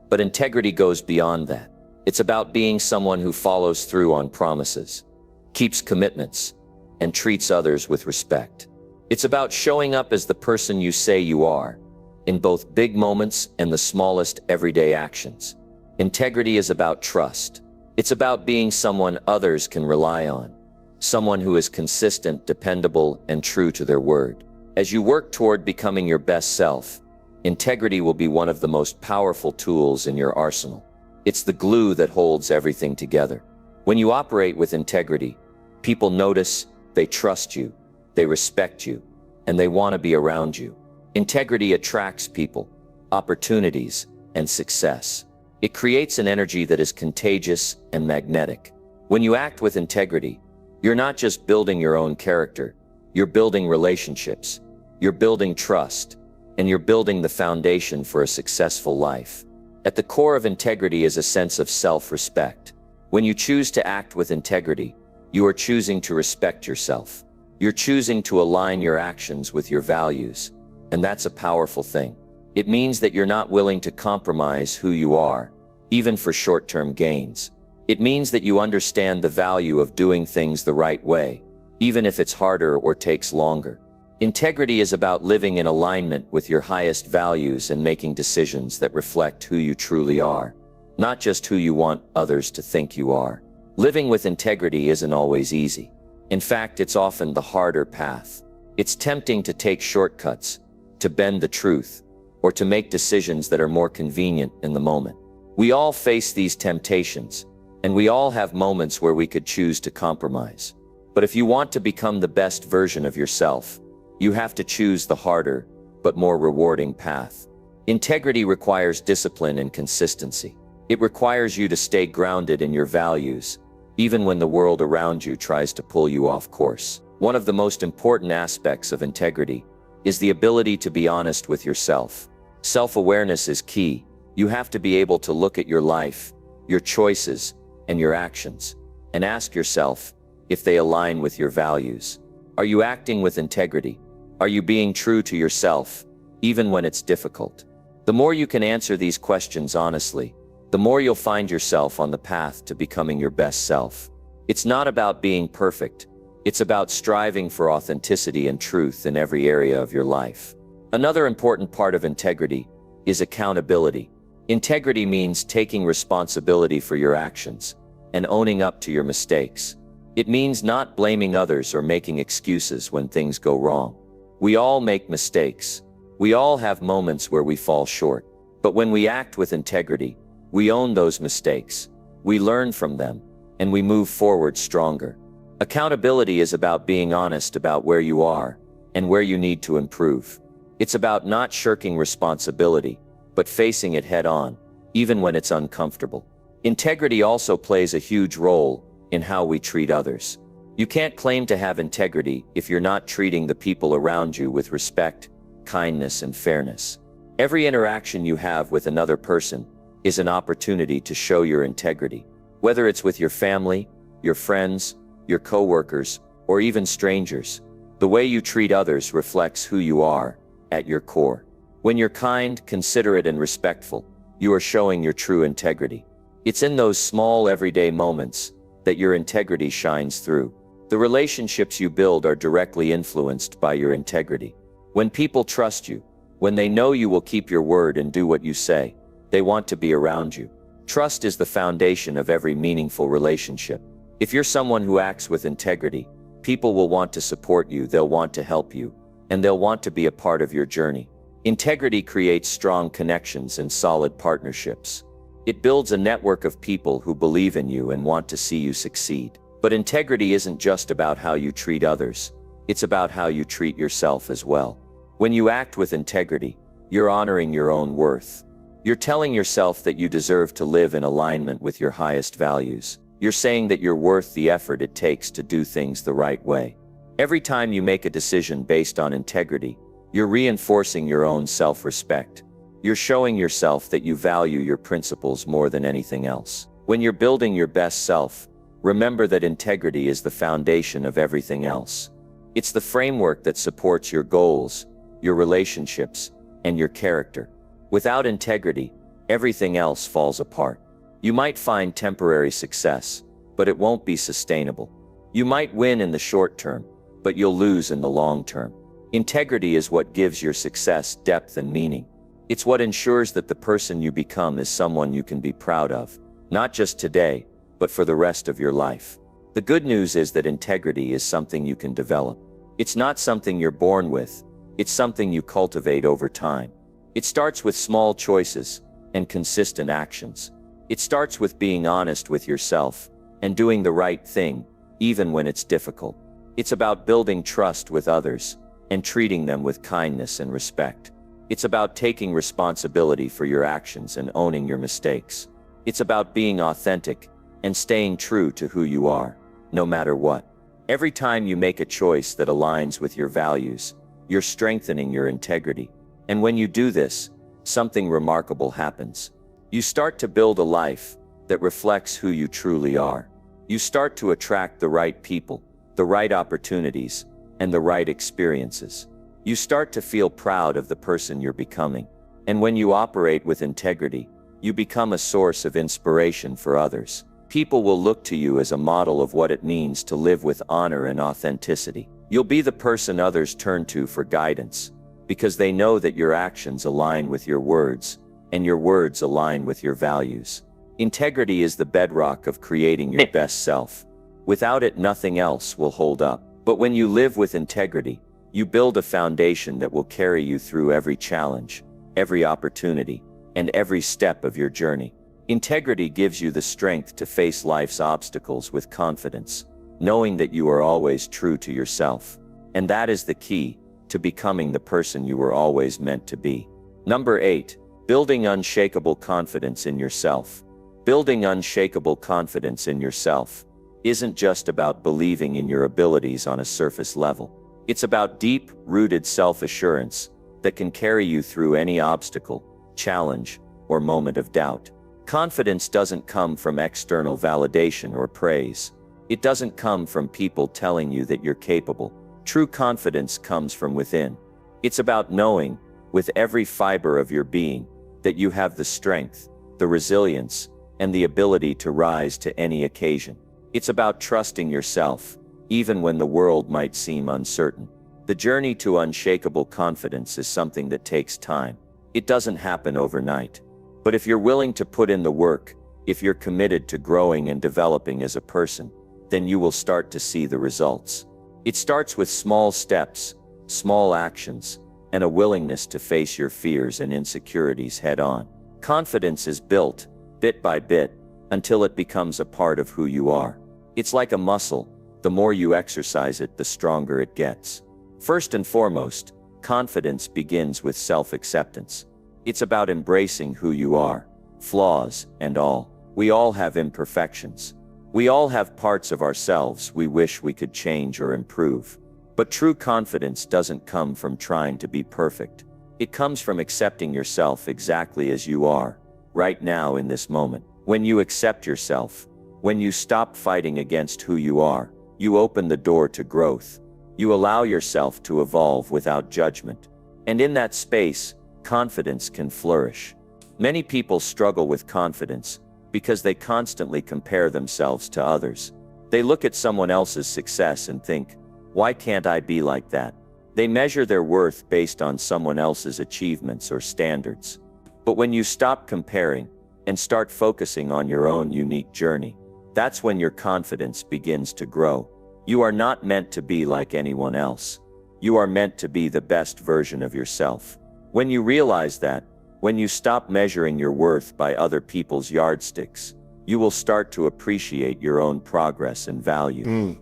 but integrity goes beyond that. It's about being someone who follows through on promises, keeps commitments, and treats others with respect. It's about showing up as the person you say you are, in both big moments and the smallest everyday actions. Integrity is about trust. It's about being someone others can rely on, someone who is consistent, dependable, and true to their word. As you work toward becoming your best self, integrity will be one of the most powerful tools in your arsenal. It's the glue that holds everything together. When you operate with integrity, people notice, they trust you, they respect you, and they want to be around you. Integrity attracts people, opportunities, and success. It creates an energy that is contagious and magnetic. When you act with integrity, you're not just building your own character, you're building relationships, you're building trust, and you're building the foundation for a successful life. At the core of integrity is a sense of self-respect. When you choose to act with integrity, you are choosing to respect yourself. You're choosing to align your actions with your values. And that's a powerful thing. It means that you're not willing to compromise who you are, even for short-term gains. It means that you understand the value of doing things the right way, even if it's harder or takes longer. Integrity is about living in alignment with your highest values and making decisions that reflect who you truly are, not just who you want others to think you are. Living with integrity isn't always easy. In fact, it's often the harder path. It's tempting to take shortcuts, to bend the truth, or to make decisions that are more convenient in the moment. We all face these temptations, and we all have moments where we could choose to compromise. But if you want to become the best version of yourself, you have to choose the harder, but more rewarding path. Integrity requires discipline and consistency. It requires you to stay grounded in your values, even when the world around you tries to pull you off course. One of the most important aspects of integrity is the ability to be honest with yourself. Self-awareness is key. You have to be able to look at your life, your choices, and your actions, and ask yourself if they align with your values. Are you acting with integrity? Are you being true to yourself, even when it's difficult? The more you can answer these questions honestly, the more you'll find yourself on the path to becoming your best self. It's not about being perfect. It's about striving for authenticity and truth in every area of your life. Another important part of integrity is accountability. Integrity means taking responsibility for your actions and owning up to your mistakes. It means not blaming others or making excuses when things go wrong. We all make mistakes. We all have moments where we fall short. But when we act with integrity, we own those mistakes, we learn from them, and we move forward stronger. Accountability is about being honest about where you are and where you need to improve. It's about not shirking responsibility, but facing it head on, even when it's uncomfortable. Integrity also plays a huge role in how we treat others. You can't claim to have integrity if you're not treating the people around you with respect, kindness, and fairness. Every interaction you have with another person is an opportunity to show your integrity. Whether it's with your family, your friends, your coworkers, or even strangers, the way you treat others reflects who you are at your core. When you're kind, considerate, and respectful, you are showing your true integrity. It's in those small everyday moments that your integrity shines through. The relationships you build are directly influenced by your integrity. When people trust you, when they know you will keep your word and do what you say, they want to be around you. Trust is the foundation of every meaningful relationship. If you're someone who acts with integrity, people will want to support you, they'll want to help you, and they'll want to be a part of your journey. Integrity creates strong connections and solid partnerships. It builds a network of people who believe in you and want to see you succeed. But integrity isn't just about how you treat others, it's about how you treat yourself as well. When you act with integrity, you're honoring your own worth. You're telling yourself that you deserve to live in alignment with your highest values. You're saying that you're worth the effort it takes to do things the right way. Every time you make a decision based on integrity, you're reinforcing your own self-respect. You're showing yourself that you value your principles more than anything else. When you're building your best self, remember that integrity is the foundation of everything else. It's the framework that supports your goals, your relationships, and your character. Without integrity, everything else falls apart. You might find temporary success, but it won't be sustainable. You might win in the short term, but you'll lose in the long term. Integrity is what gives your success depth and meaning. It's what ensures that the person you become is someone you can be proud of, not just today, but for the rest of your life. The good news is that integrity is something you can develop. It's not something you're born with, it's something you cultivate over time. It starts with small choices and consistent actions. It starts with being honest with yourself and doing the right thing, even when it's difficult. It's about building trust with others and treating them with kindness and respect. It's about taking responsibility for your actions and owning your mistakes. It's about being authentic and staying true to who you are, no matter what. Every time you make a choice that aligns with your values, you're strengthening your integrity. And when you do this, something remarkable happens. You start to build a life that reflects who you truly are. You start to attract the right people, the right opportunities, and the right experiences. You start to feel proud of the person you're becoming. And when you operate with integrity, you become a source of inspiration for others. People will look to you as a model of what it means to live with honor and authenticity. You'll be the person others turn to for guidance, because they know that your actions align with your words, and your words align with your values. Integrity is the bedrock of creating your best self. Without it, nothing else will hold up. But when you live with integrity, you build a foundation that will carry you through every challenge, every opportunity, and every step of your journey. Integrity gives you the strength to face life's obstacles with confidence, knowing that you are always true to yourself. And that is the key to becoming the person you were always meant to be. Number 8, building unshakable confidence in yourself. Building unshakable confidence in yourself isn't just about believing in your abilities on a surface level. It's about deep-rooted self-assurance that can carry you through any obstacle, challenge, or moment of doubt. Confidence doesn't come from external validation or praise. It doesn't come from people telling you that you're capable. True confidence comes from within. It's about knowing, with every fiber of your being, that you have the strength, the resilience, and the ability to rise to any occasion. It's about trusting yourself, even when the world might seem uncertain. The journey to unshakable confidence is something that takes time. It doesn't happen overnight. But if you're willing to put in the work, if you're committed to growing and developing as a person, then you will start to see the results. It starts with small steps, small actions, and a willingness to face your fears and insecurities head on. Confidence is built, bit by bit, until it becomes a part of who you are. It's like a muscle. The more you exercise it, the stronger it gets. First and foremost, confidence begins with self-acceptance. It's about embracing who you are, flaws and all. We all have imperfections. We all have parts of ourselves we wish we could change or improve. But true confidence doesn't come from trying to be perfect. It comes from accepting yourself exactly as you are, right now in this moment. When you accept yourself, when you stop fighting against who you are, you open the door to growth. You allow yourself to evolve without judgment. And in that space, confidence can flourish. Many people struggle with confidence because they constantly compare themselves to others. They look at someone else's success and think, why can't I be like that? They measure their worth based on someone else's achievements or standards. But when you stop comparing and start focusing on your own unique journey, that's when your confidence begins to grow. You are not meant to be like anyone else. You are meant to be the best version of yourself. When you realize that, when you stop measuring your worth by other people's yardsticks, you will start to appreciate your own progress and value.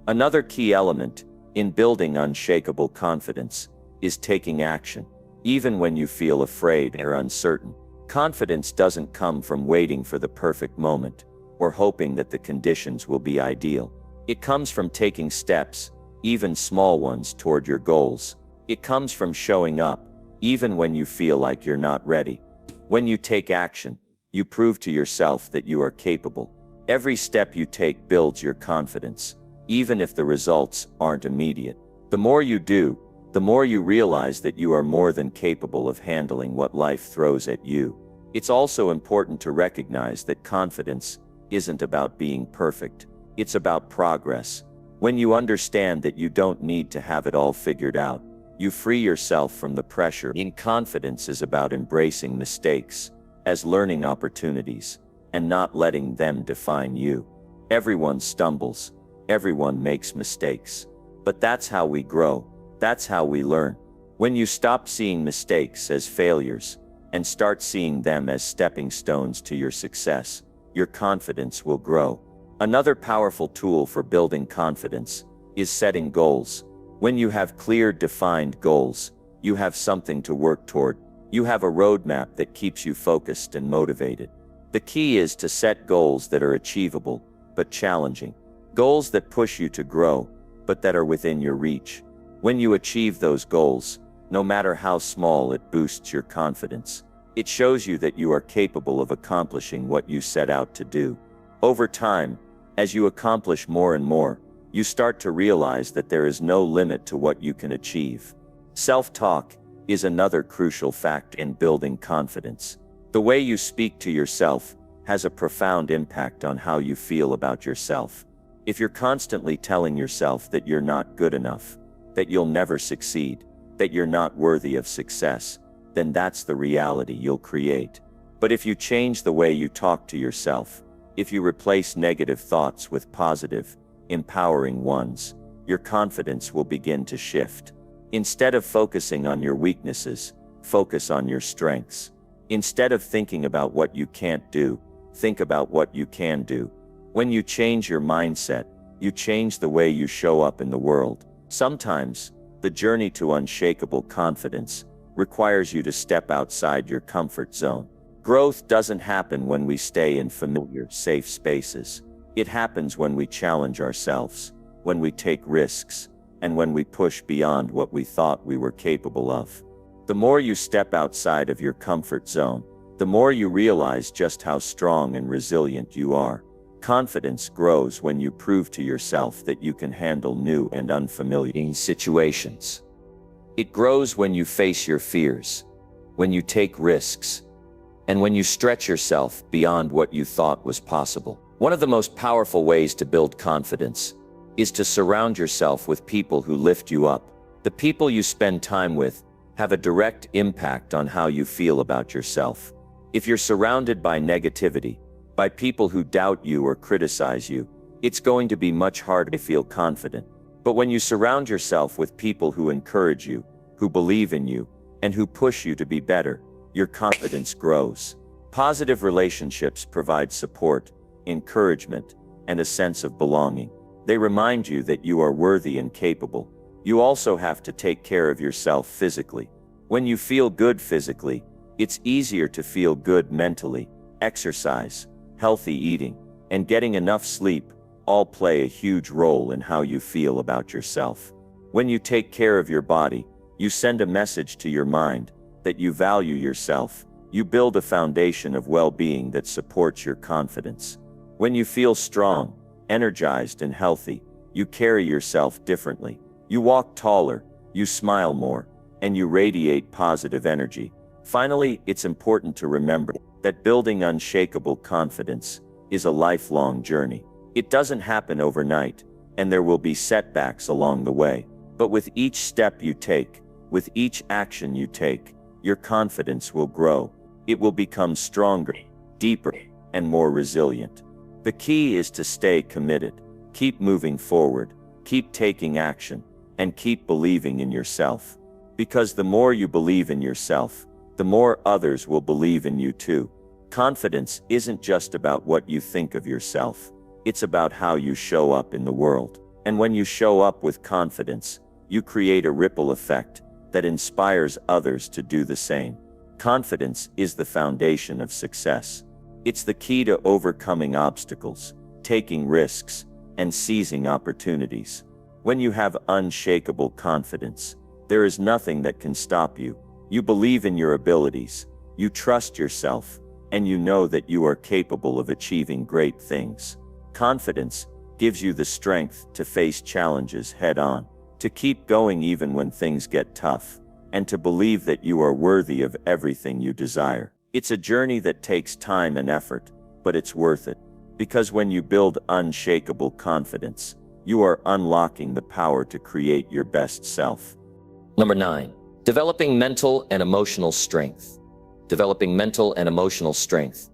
Another key element in building unshakable confidence is taking action, even when you feel afraid or uncertain. Confidence doesn't come from waiting for the perfect moment or hoping that the conditions will be ideal. It comes from taking steps, even small ones, toward your goals. It comes from showing up, even when you feel like you're not ready. When you take action, you prove to yourself that you are capable. Every step you take builds your confidence, even if the results aren't immediate. The more you do, the more you realize that you are more than capable of handling what life throws at you. It's also important to recognize that confidence isn't about being perfect. It's about progress. When you understand that you don't need to have it all figured out, you free yourself from the pressure. Confidence is about embracing mistakes as learning opportunities and not letting them define you. Everyone stumbles. Everyone makes mistakes. But that's how we grow. That's how we learn. When you stop seeing mistakes as failures and start seeing them as stepping stones to your success, your confidence will grow. Another powerful tool for building confidence is setting goals. When you have clear, defined goals, you have something to work toward. You have a roadmap that keeps you focused and motivated. The key is to set goals that are achievable, but challenging. Goals that push you to grow, but that are within your reach. When you achieve those goals, no matter how small, it boosts your confidence. It shows you that you are capable of accomplishing what you set out to do. Over time, as you accomplish more and more, you start to realize that there is no limit to what you can achieve. Self-talk is another crucial factor in building confidence. The way you speak to yourself has a profound impact on how you feel about yourself. If you're constantly telling yourself that you're not good enough, that you'll never succeed, that you're not worthy of success, then that's the reality you'll create. But if you change the way you talk to yourself, if you replace negative thoughts with positive, empowering ones, your confidence will begin to shift. Instead of focusing on your weaknesses, focus on your strengths. Instead of thinking about what you can't do, think about what you can do. When you change your mindset, you change the way you show up in the world. Sometimes, the journey to unshakable confidence requires you to step outside your comfort zone. Growth doesn't happen when we stay in familiar, safe spaces. It happens when we challenge ourselves, when we take risks, and when we push beyond what we thought we were capable of. The more you step outside of your comfort zone, the more you realize just how strong and resilient you are. Confidence grows when you prove to yourself that you can handle new and unfamiliar situations. It grows when you face your fears, when you take risks, and when you stretch yourself beyond what you thought was possible. One of the most powerful ways to build confidence is to surround yourself with people who lift you up. The people you spend time with have a direct impact on how you feel about yourself. If you're surrounded by negativity, by people who doubt you or criticize you, it's going to be much harder to feel confident. But when you surround yourself with people who encourage you, who believe in you, and who push you to be better, your confidence grows. Positive relationships provide support, encouragement, and a sense of belonging. They remind you that you are worthy and capable. You also have to take care of yourself physically. When you feel good physically, it's easier to feel good mentally. Exercise, healthy eating, and getting enough sleep all play a huge role in how you feel about yourself. When you take care of your body, you send a message to your mind that you value yourself. You build a foundation of well-being that supports your confidence. When you feel strong, energized, and healthy, you carry yourself differently. You walk taller, you smile more, and you radiate positive energy. Finally, it's important to remember that building unshakable confidence is a lifelong journey. It doesn't happen overnight, and there will be setbacks along the way. But with each step you take, with each action you take, your confidence will grow. It will become stronger, deeper, and more resilient. The key is to stay committed, keep moving forward, keep taking action, and keep believing in yourself. Because the more you believe in yourself, the more others will believe in you too. Confidence isn't just about what you think of yourself. It's about how you show up in the world. And when you show up with confidence, you create a ripple effect that inspires others to do the same. Confidence is the foundation of success. It's the key to overcoming obstacles, taking risks, and seizing opportunities. When you have unshakable confidence, there is nothing that can stop you. You believe in your abilities, you trust yourself, and you know that you are capable of achieving great things. Confidence gives you the strength to face challenges head-on, to keep going even when things get tough, and to believe that you are worthy of everything you desire. It's a journey that takes time and effort, but it's worth it. Because when you build unshakable confidence, you are unlocking the power to create your best self. Number 9, developing mental and emotional strength. Developing mental and emotional strength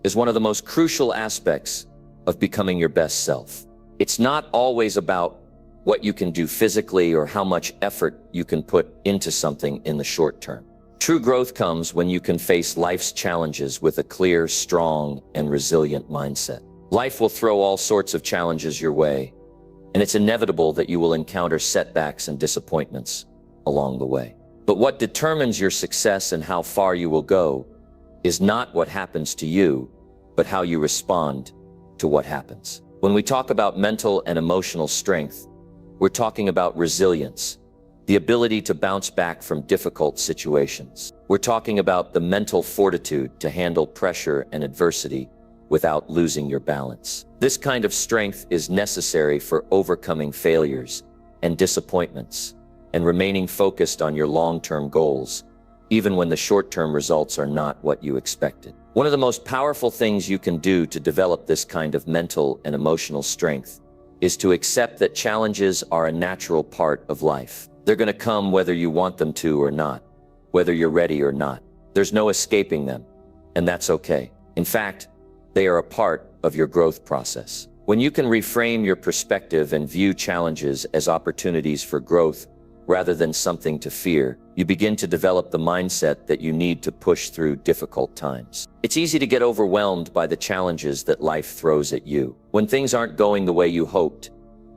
is one of the most crucial aspects of becoming your best self. It's not always about what you can do physically or how much effort you can put into something in the short term. True growth comes when you can face life's challenges with a clear, strong, and resilient mindset. Life will throw all sorts of challenges your way, and it's inevitable that you will encounter setbacks and disappointments along the way. But what determines your success and how far you will go is not what happens to you, but how you respond to what happens. When we talk about mental and emotional strength, we're talking about resilience, the ability to bounce back from difficult situations. We're talking about the mental fortitude to handle pressure and adversity without losing your balance. This kind of strength is necessary for overcoming failures and disappointments and remaining focused on your long-term goals, even when the short-term results are not what you expected. One of the most powerful things you can do to develop this kind of mental and emotional strength is to accept that challenges are a natural part of life. They're going to come whether you want them to or not, whether you're ready or not. There's no escaping them, and that's okay. In fact, they are a part of your growth process. When you can reframe your perspective and view challenges as opportunities for growth rather than something to fear, you begin to develop the mindset that you need to push through difficult times. It's easy to get overwhelmed by the challenges that life throws at you. When things aren't going the way you hoped,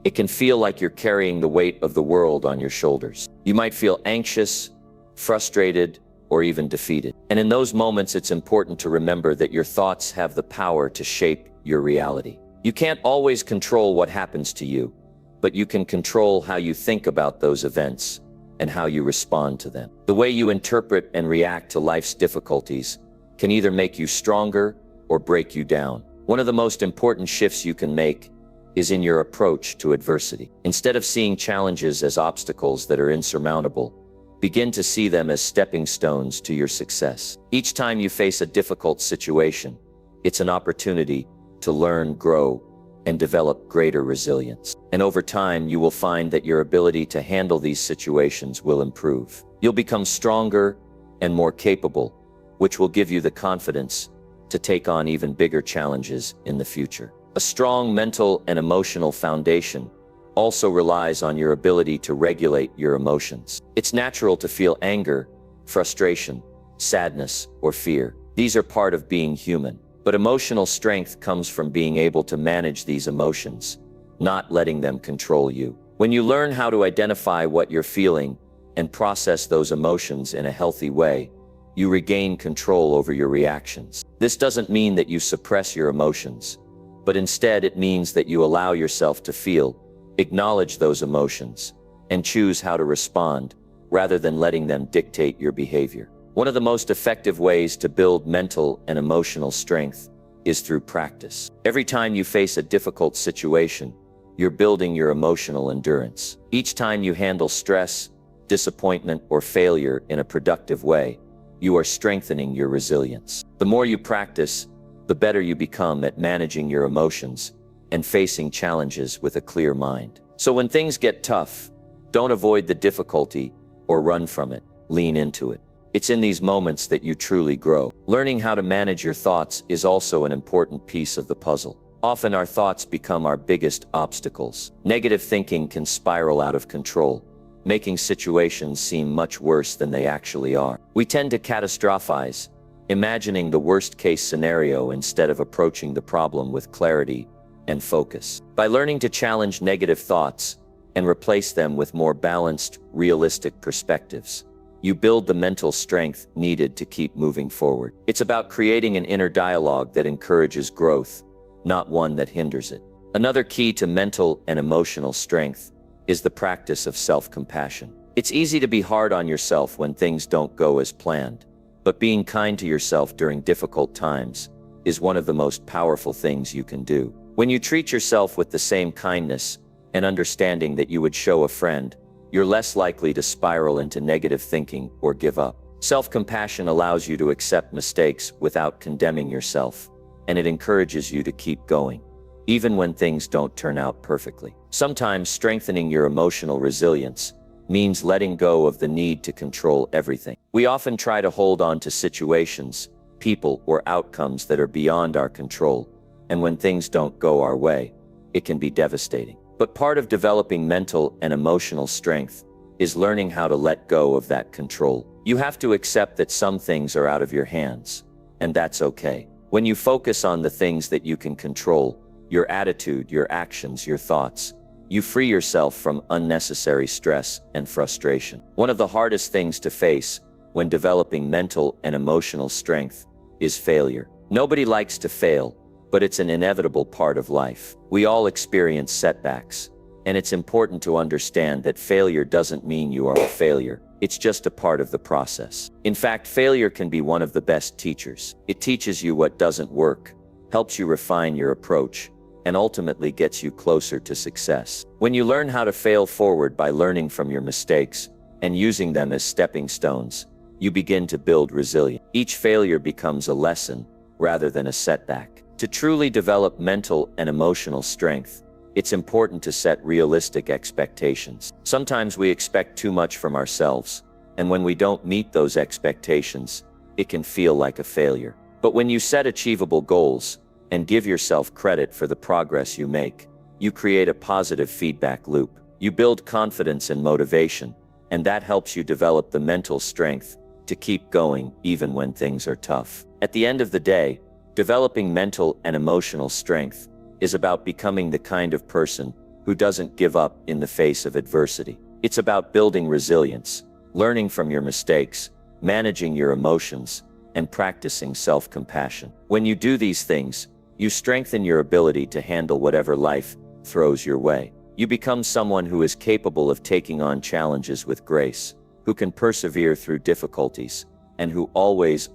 it can feel like you're carrying the weight of the world on your shoulders. You might feel anxious, frustrated, or even defeated. And in those moments, it's important to remember that your thoughts have the power to shape your reality. You can't always control what happens to you, but you can control how you think about those events and how you respond to them. The way you interpret and react to life's difficulties can either make you stronger or break you down. One of the most important shifts you can make is in your approach to adversity. Instead of seeing challenges as obstacles that are insurmountable, begin to see them as stepping stones to your success. Each time you face a difficult situation, it's an opportunity to learn, grow, and develop greater resilience. And over time, you will find that your ability to handle these situations will improve. You'll become stronger and more capable, which will give you the confidence to take on even bigger challenges in the future. A strong mental and emotional foundation also relies on your ability to regulate your emotions. It's natural to feel anger, frustration, sadness, or fear. These are part of being human. But emotional strength comes from being able to manage these emotions, not letting them control you. When you learn how to identify what you're feeling and process those emotions in a healthy way, you regain control over your reactions. This doesn't mean that you suppress your emotions, but instead it means that you allow yourself to feel, acknowledge those emotions, and choose how to respond, rather than letting them dictate your behavior. One of the most effective ways to build mental and emotional strength is through practice. Every time you face a difficult situation, you're building your emotional endurance. Each time you handle stress, disappointment, or failure in a productive way, you are strengthening your resilience. The more you practice, the better you become at managing your emotions and facing challenges with a clear mind. So when things get tough, don't avoid the difficulty or run from it. Lean into it. It's in these moments that you truly grow. Learning how to manage your thoughts is also an important piece of the puzzle. Often our thoughts become our biggest obstacles. Negative thinking can spiral out of control, making situations seem much worse than they actually are. We tend to catastrophize, imagining the worst-case scenario instead of approaching the problem with clarity and focus. By learning to challenge negative thoughts and replace them with more balanced, realistic perspectives, you build the mental strength needed to keep moving forward. It's about creating an inner dialogue that encourages growth, not one that hinders it. Another key to mental and emotional strength is the practice of self-compassion. It's easy to be hard on yourself when things don't go as planned, but being kind to yourself during difficult times is one of the most powerful things you can do. When you treat yourself with the same kindness and understanding that you would show a friend, you're less likely to spiral into negative thinking or give up. Self-compassion allows you to accept mistakes without condemning yourself, and it encourages you to keep going, even when things don't turn out perfectly. Sometimes strengthening your emotional resilience means letting go of the need to control everything. We often try to hold on to situations, people, or outcomes that are beyond our control, and when things don't go our way, it can be devastating. But part of developing mental and emotional strength is learning how to let go of that control. You have to accept that some things are out of your hands, and that's okay. When you focus on the things that you can control, your attitude, your actions, your thoughts, you free yourself from unnecessary stress and frustration. One of the hardest things to face when developing mental and emotional strength is failure. Nobody likes to fail, but it's an inevitable part of life. We all experience setbacks, and it's important to understand that failure doesn't mean you are a failure. It's just a part of the process. In fact, failure can be one of the best teachers. It teaches you what doesn't work, helps you refine your approach, and ultimately gets you closer to success. When you learn how to fail forward by learning from your mistakes and using them as stepping stones, you begin to build resilience. Each failure becomes a lesson rather than a setback. To truly develop mental and emotional strength, it's important to set realistic expectations. Sometimes we expect too much from ourselves, and when we don't meet those expectations, it can feel like a failure. But when you set achievable goals and give yourself credit for the progress you make, you create a positive feedback loop. You build confidence and motivation, and that helps you develop the mental strength to keep going even when things are tough. At the end of the day, developing mental and emotional strength is about becoming the kind of person who doesn't give up in the face of adversity. It's about building resilience, learning from your mistakes, managing your emotions, and practicing self-compassion. When you do these things, you strengthen your ability to handle whatever life throws your way. You become someone who is capable of taking on challenges with grace, who can persevere through difficulties, and who always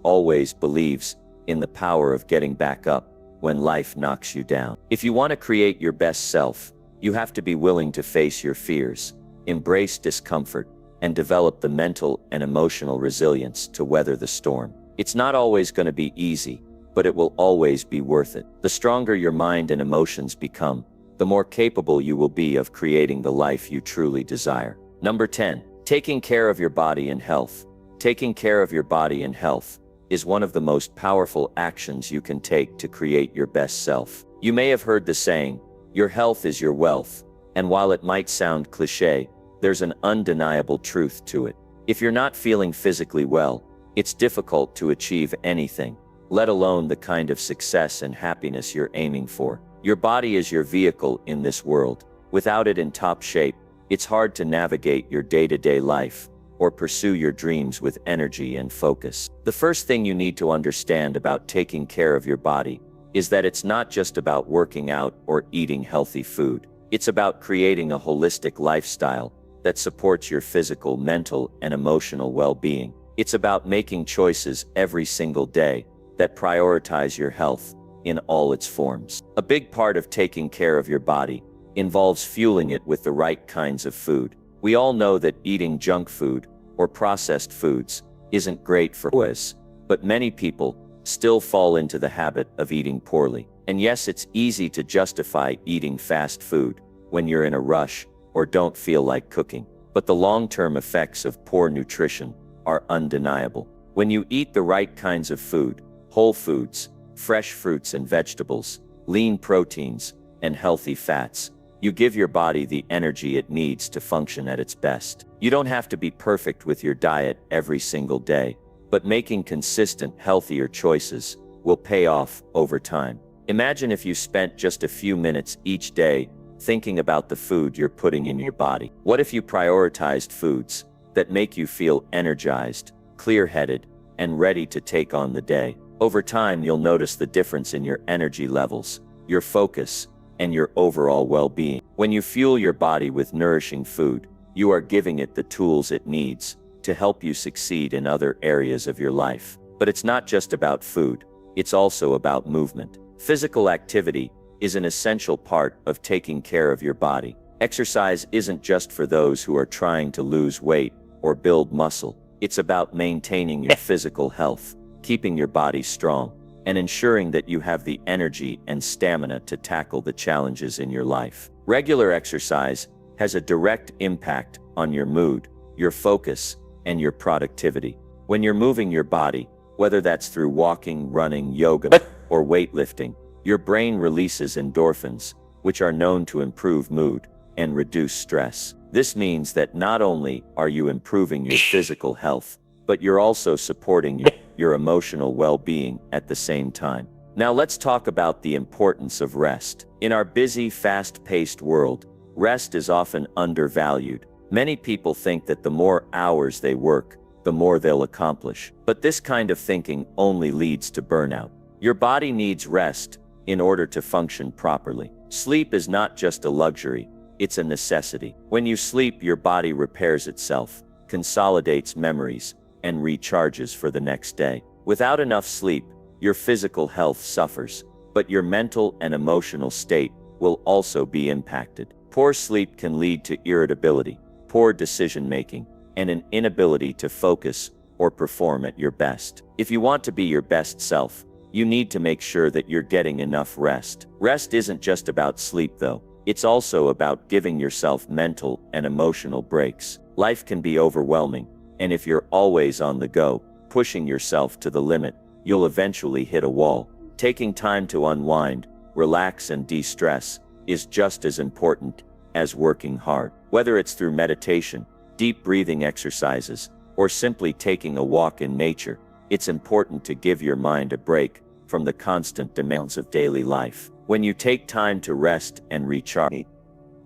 believes in the power of getting back up when life knocks you down. If you want to create your best self, you have to be willing to face your fears, embrace discomfort, and develop the mental and emotional resilience to weather the storm. It's not always going to be easy, but it will always be worth it. The stronger your mind and emotions become, the more capable you will be of creating the life you truly desire. Number 10, taking care of your body and health. Taking care of your body and health is one of the most powerful actions you can take to create your best self. You may have heard the saying, your health is your wealth, and while it might sound cliché, there's an undeniable truth to it. If you're not feeling physically well, it's difficult to achieve anything, let alone the kind of success and happiness you're aiming for. Your body is your vehicle in this world. Without it in top shape, it's hard to navigate your day-to-day life or pursue your dreams with energy and focus. The first thing you need to understand about taking care of your body is that it's not just about working out or eating healthy food. It's about creating a holistic lifestyle that supports your physical, mental, and emotional well-being. It's about making choices every single day that prioritize your health in all its forms. A big part of taking care of your body involves fueling it with the right kinds of food. We all know that eating junk food or processed foods isn't great for us, but many people still fall into the habit of eating poorly. And yes, it's easy to justify eating fast food when you're in a rush or don't feel like cooking, but the long-term effects of poor nutrition are undeniable. When you eat the right kinds of food, whole foods, fresh fruits and vegetables, lean proteins, and healthy fats, you give your body the energy it needs to function at its best. You don't have to be perfect with your diet every single day, but making consistent, healthier choices will pay off over time. Imagine if you spent just a few minutes each day thinking about the food you're putting in your body. What if you prioritized foods that make you feel energized, clear-headed, and ready to take on the day? Over time, you'll notice the difference in your energy levels, your focus, and your overall well-being. When you fuel your body with nourishing food, you are giving it the tools it needs to help you succeed in other areas of your life. But it's not just about food, it's also about movement. Physical activity is an essential part of taking care of your body. Exercise isn't just for those who are trying to lose weight or build muscle. It's about maintaining your physical health, keeping your body strong, and ensuring that you have the energy and stamina to tackle the challenges in your life. Regular exercise has a direct impact on your mood, your focus, and your productivity. When you're moving your body, whether that's through walking, running, yoga, or weightlifting, your brain releases endorphins, which are known to improve mood and reduce stress. This means that not only are you improving your physical health, but you're also supporting your emotional well-being at the same time. Now let's talk about the importance of rest. In our busy, fast-paced world, rest is often undervalued. Many people think that the more hours they work, the more they'll accomplish. But this kind of thinking only leads to burnout. Your body needs rest in order to function properly. Sleep is not just a luxury, it's a necessity. When you sleep, your body repairs itself, consolidates memories, and recharges for the next day. Without enough sleep, your physical health suffers, but your mental and emotional state will also be impacted. Poor sleep can lead to irritability, poor decision-making, and an inability to focus or perform at your best. If you want to be your best self, you need to make sure that you're getting enough rest. Rest isn't just about sleep, though. It's also about giving yourself mental and emotional breaks. Life can be overwhelming, and if you're always on the go, pushing yourself to the limit, you'll eventually hit a wall. Taking time to unwind, relax, and de-stress is just as important as working hard. Whether it's through meditation, deep breathing exercises, or simply taking a walk in nature, it's important to give your mind a break from the constant demands of daily life. When you take time to rest and recharge,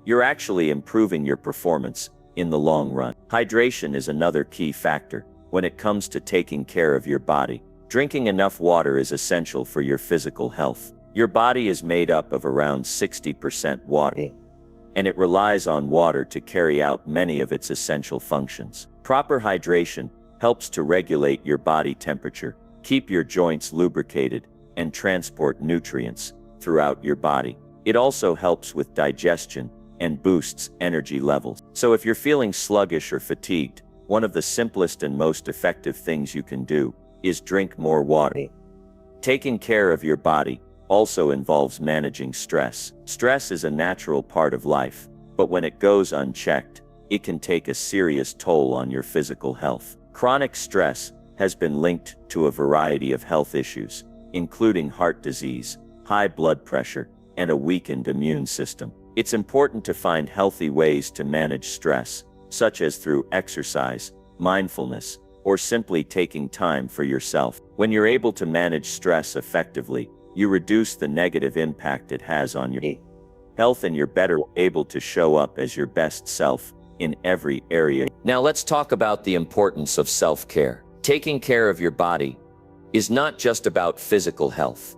you're actually improving your performance in the long run. Hydration is another key factor when it comes to taking care of your body. Drinking enough water is essential for your physical health. Your body is made up of around 60% water, and it relies on water to carry out many of its essential functions. Proper hydration helps to regulate your body temperature, keep your joints lubricated, and transport nutrients throughout your body. It also helps with digestion and boosts energy levels. So if you're feeling sluggish or fatigued, one of the simplest and most effective things you can do is drink more water. Taking care of your body also involves managing stress. Stress is a natural part of life, but when it goes unchecked, it can take a serious toll on your physical health. Chronic stress has been linked to a variety of health issues, including heart disease, high blood pressure, and a weakened immune system. It's important to find healthy ways to manage stress, such as through exercise, mindfulness, or simply taking time for yourself. When you're able to manage stress effectively, you reduce the negative impact it has on your health, and you're better able to show up as your best self in every area. Now let's talk about the importance of self-care. Taking care of your body is not just about physical health.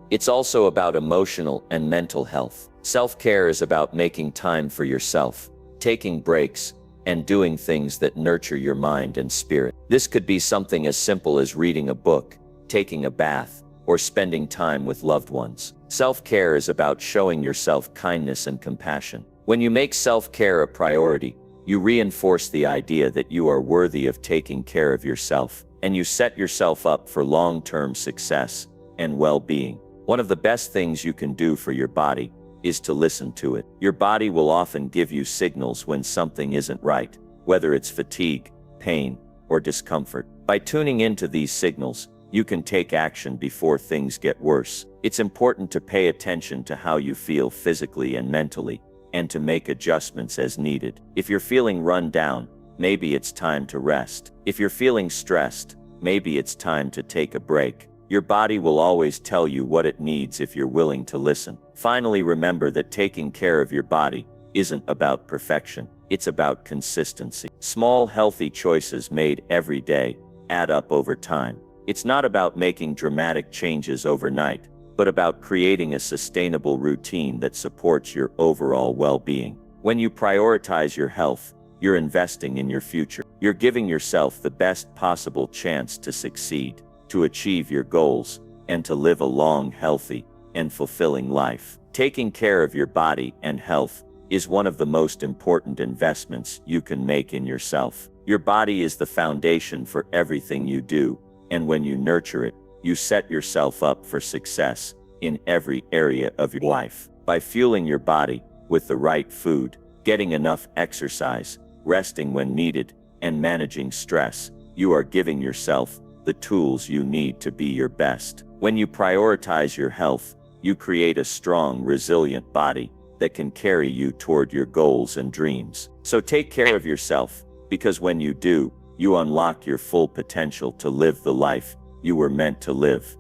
It's also about emotional and mental health. Self-care is about making time for yourself, taking breaks, and doing things that nurture your mind and spirit. This could be something as simple as reading a book, taking a bath, or spending time with loved ones. Self-care is about showing yourself kindness and compassion. When you make self-care a priority, you reinforce the idea that you are worthy of taking care of yourself, and you set yourself up for long-term success and well-being. One of the best things you can do for your body is to listen to it. Your body will often give you signals when something isn't right, whether it's fatigue, pain, or discomfort. By tuning into these signals, you can take action before things get worse. It's important to pay attention to how you feel physically and mentally, and to make adjustments as needed. If you're feeling run down, maybe it's time to rest. If you're feeling stressed, maybe it's time to take a break. Your body will always tell you what it needs if you're willing to listen. Finally, remember that taking care of your body isn't about perfection. It's about consistency. Small, healthy choices made every day add up over time. It's not about making dramatic changes overnight, but about creating a sustainable routine that supports your overall well-being. When you prioritize your health, you're investing in your future. You're giving yourself the best possible chance to succeed, to achieve your goals, and to live a long, healthy, and fulfilling life. Taking care of your body and health is one of the most important investments you can make in yourself. Your body is the foundation for everything you do, and when you nurture it, you set yourself up for success in every area of your life. By fueling your body with the right food, getting enough exercise, resting when needed, and managing stress, you are giving yourself the tools you need to be your best. When you prioritize your health, you create a strong, resilient body that can carry you toward your goals and dreams. So take care of yourself, because when you do, you unlock your full potential to live the life you were meant to live.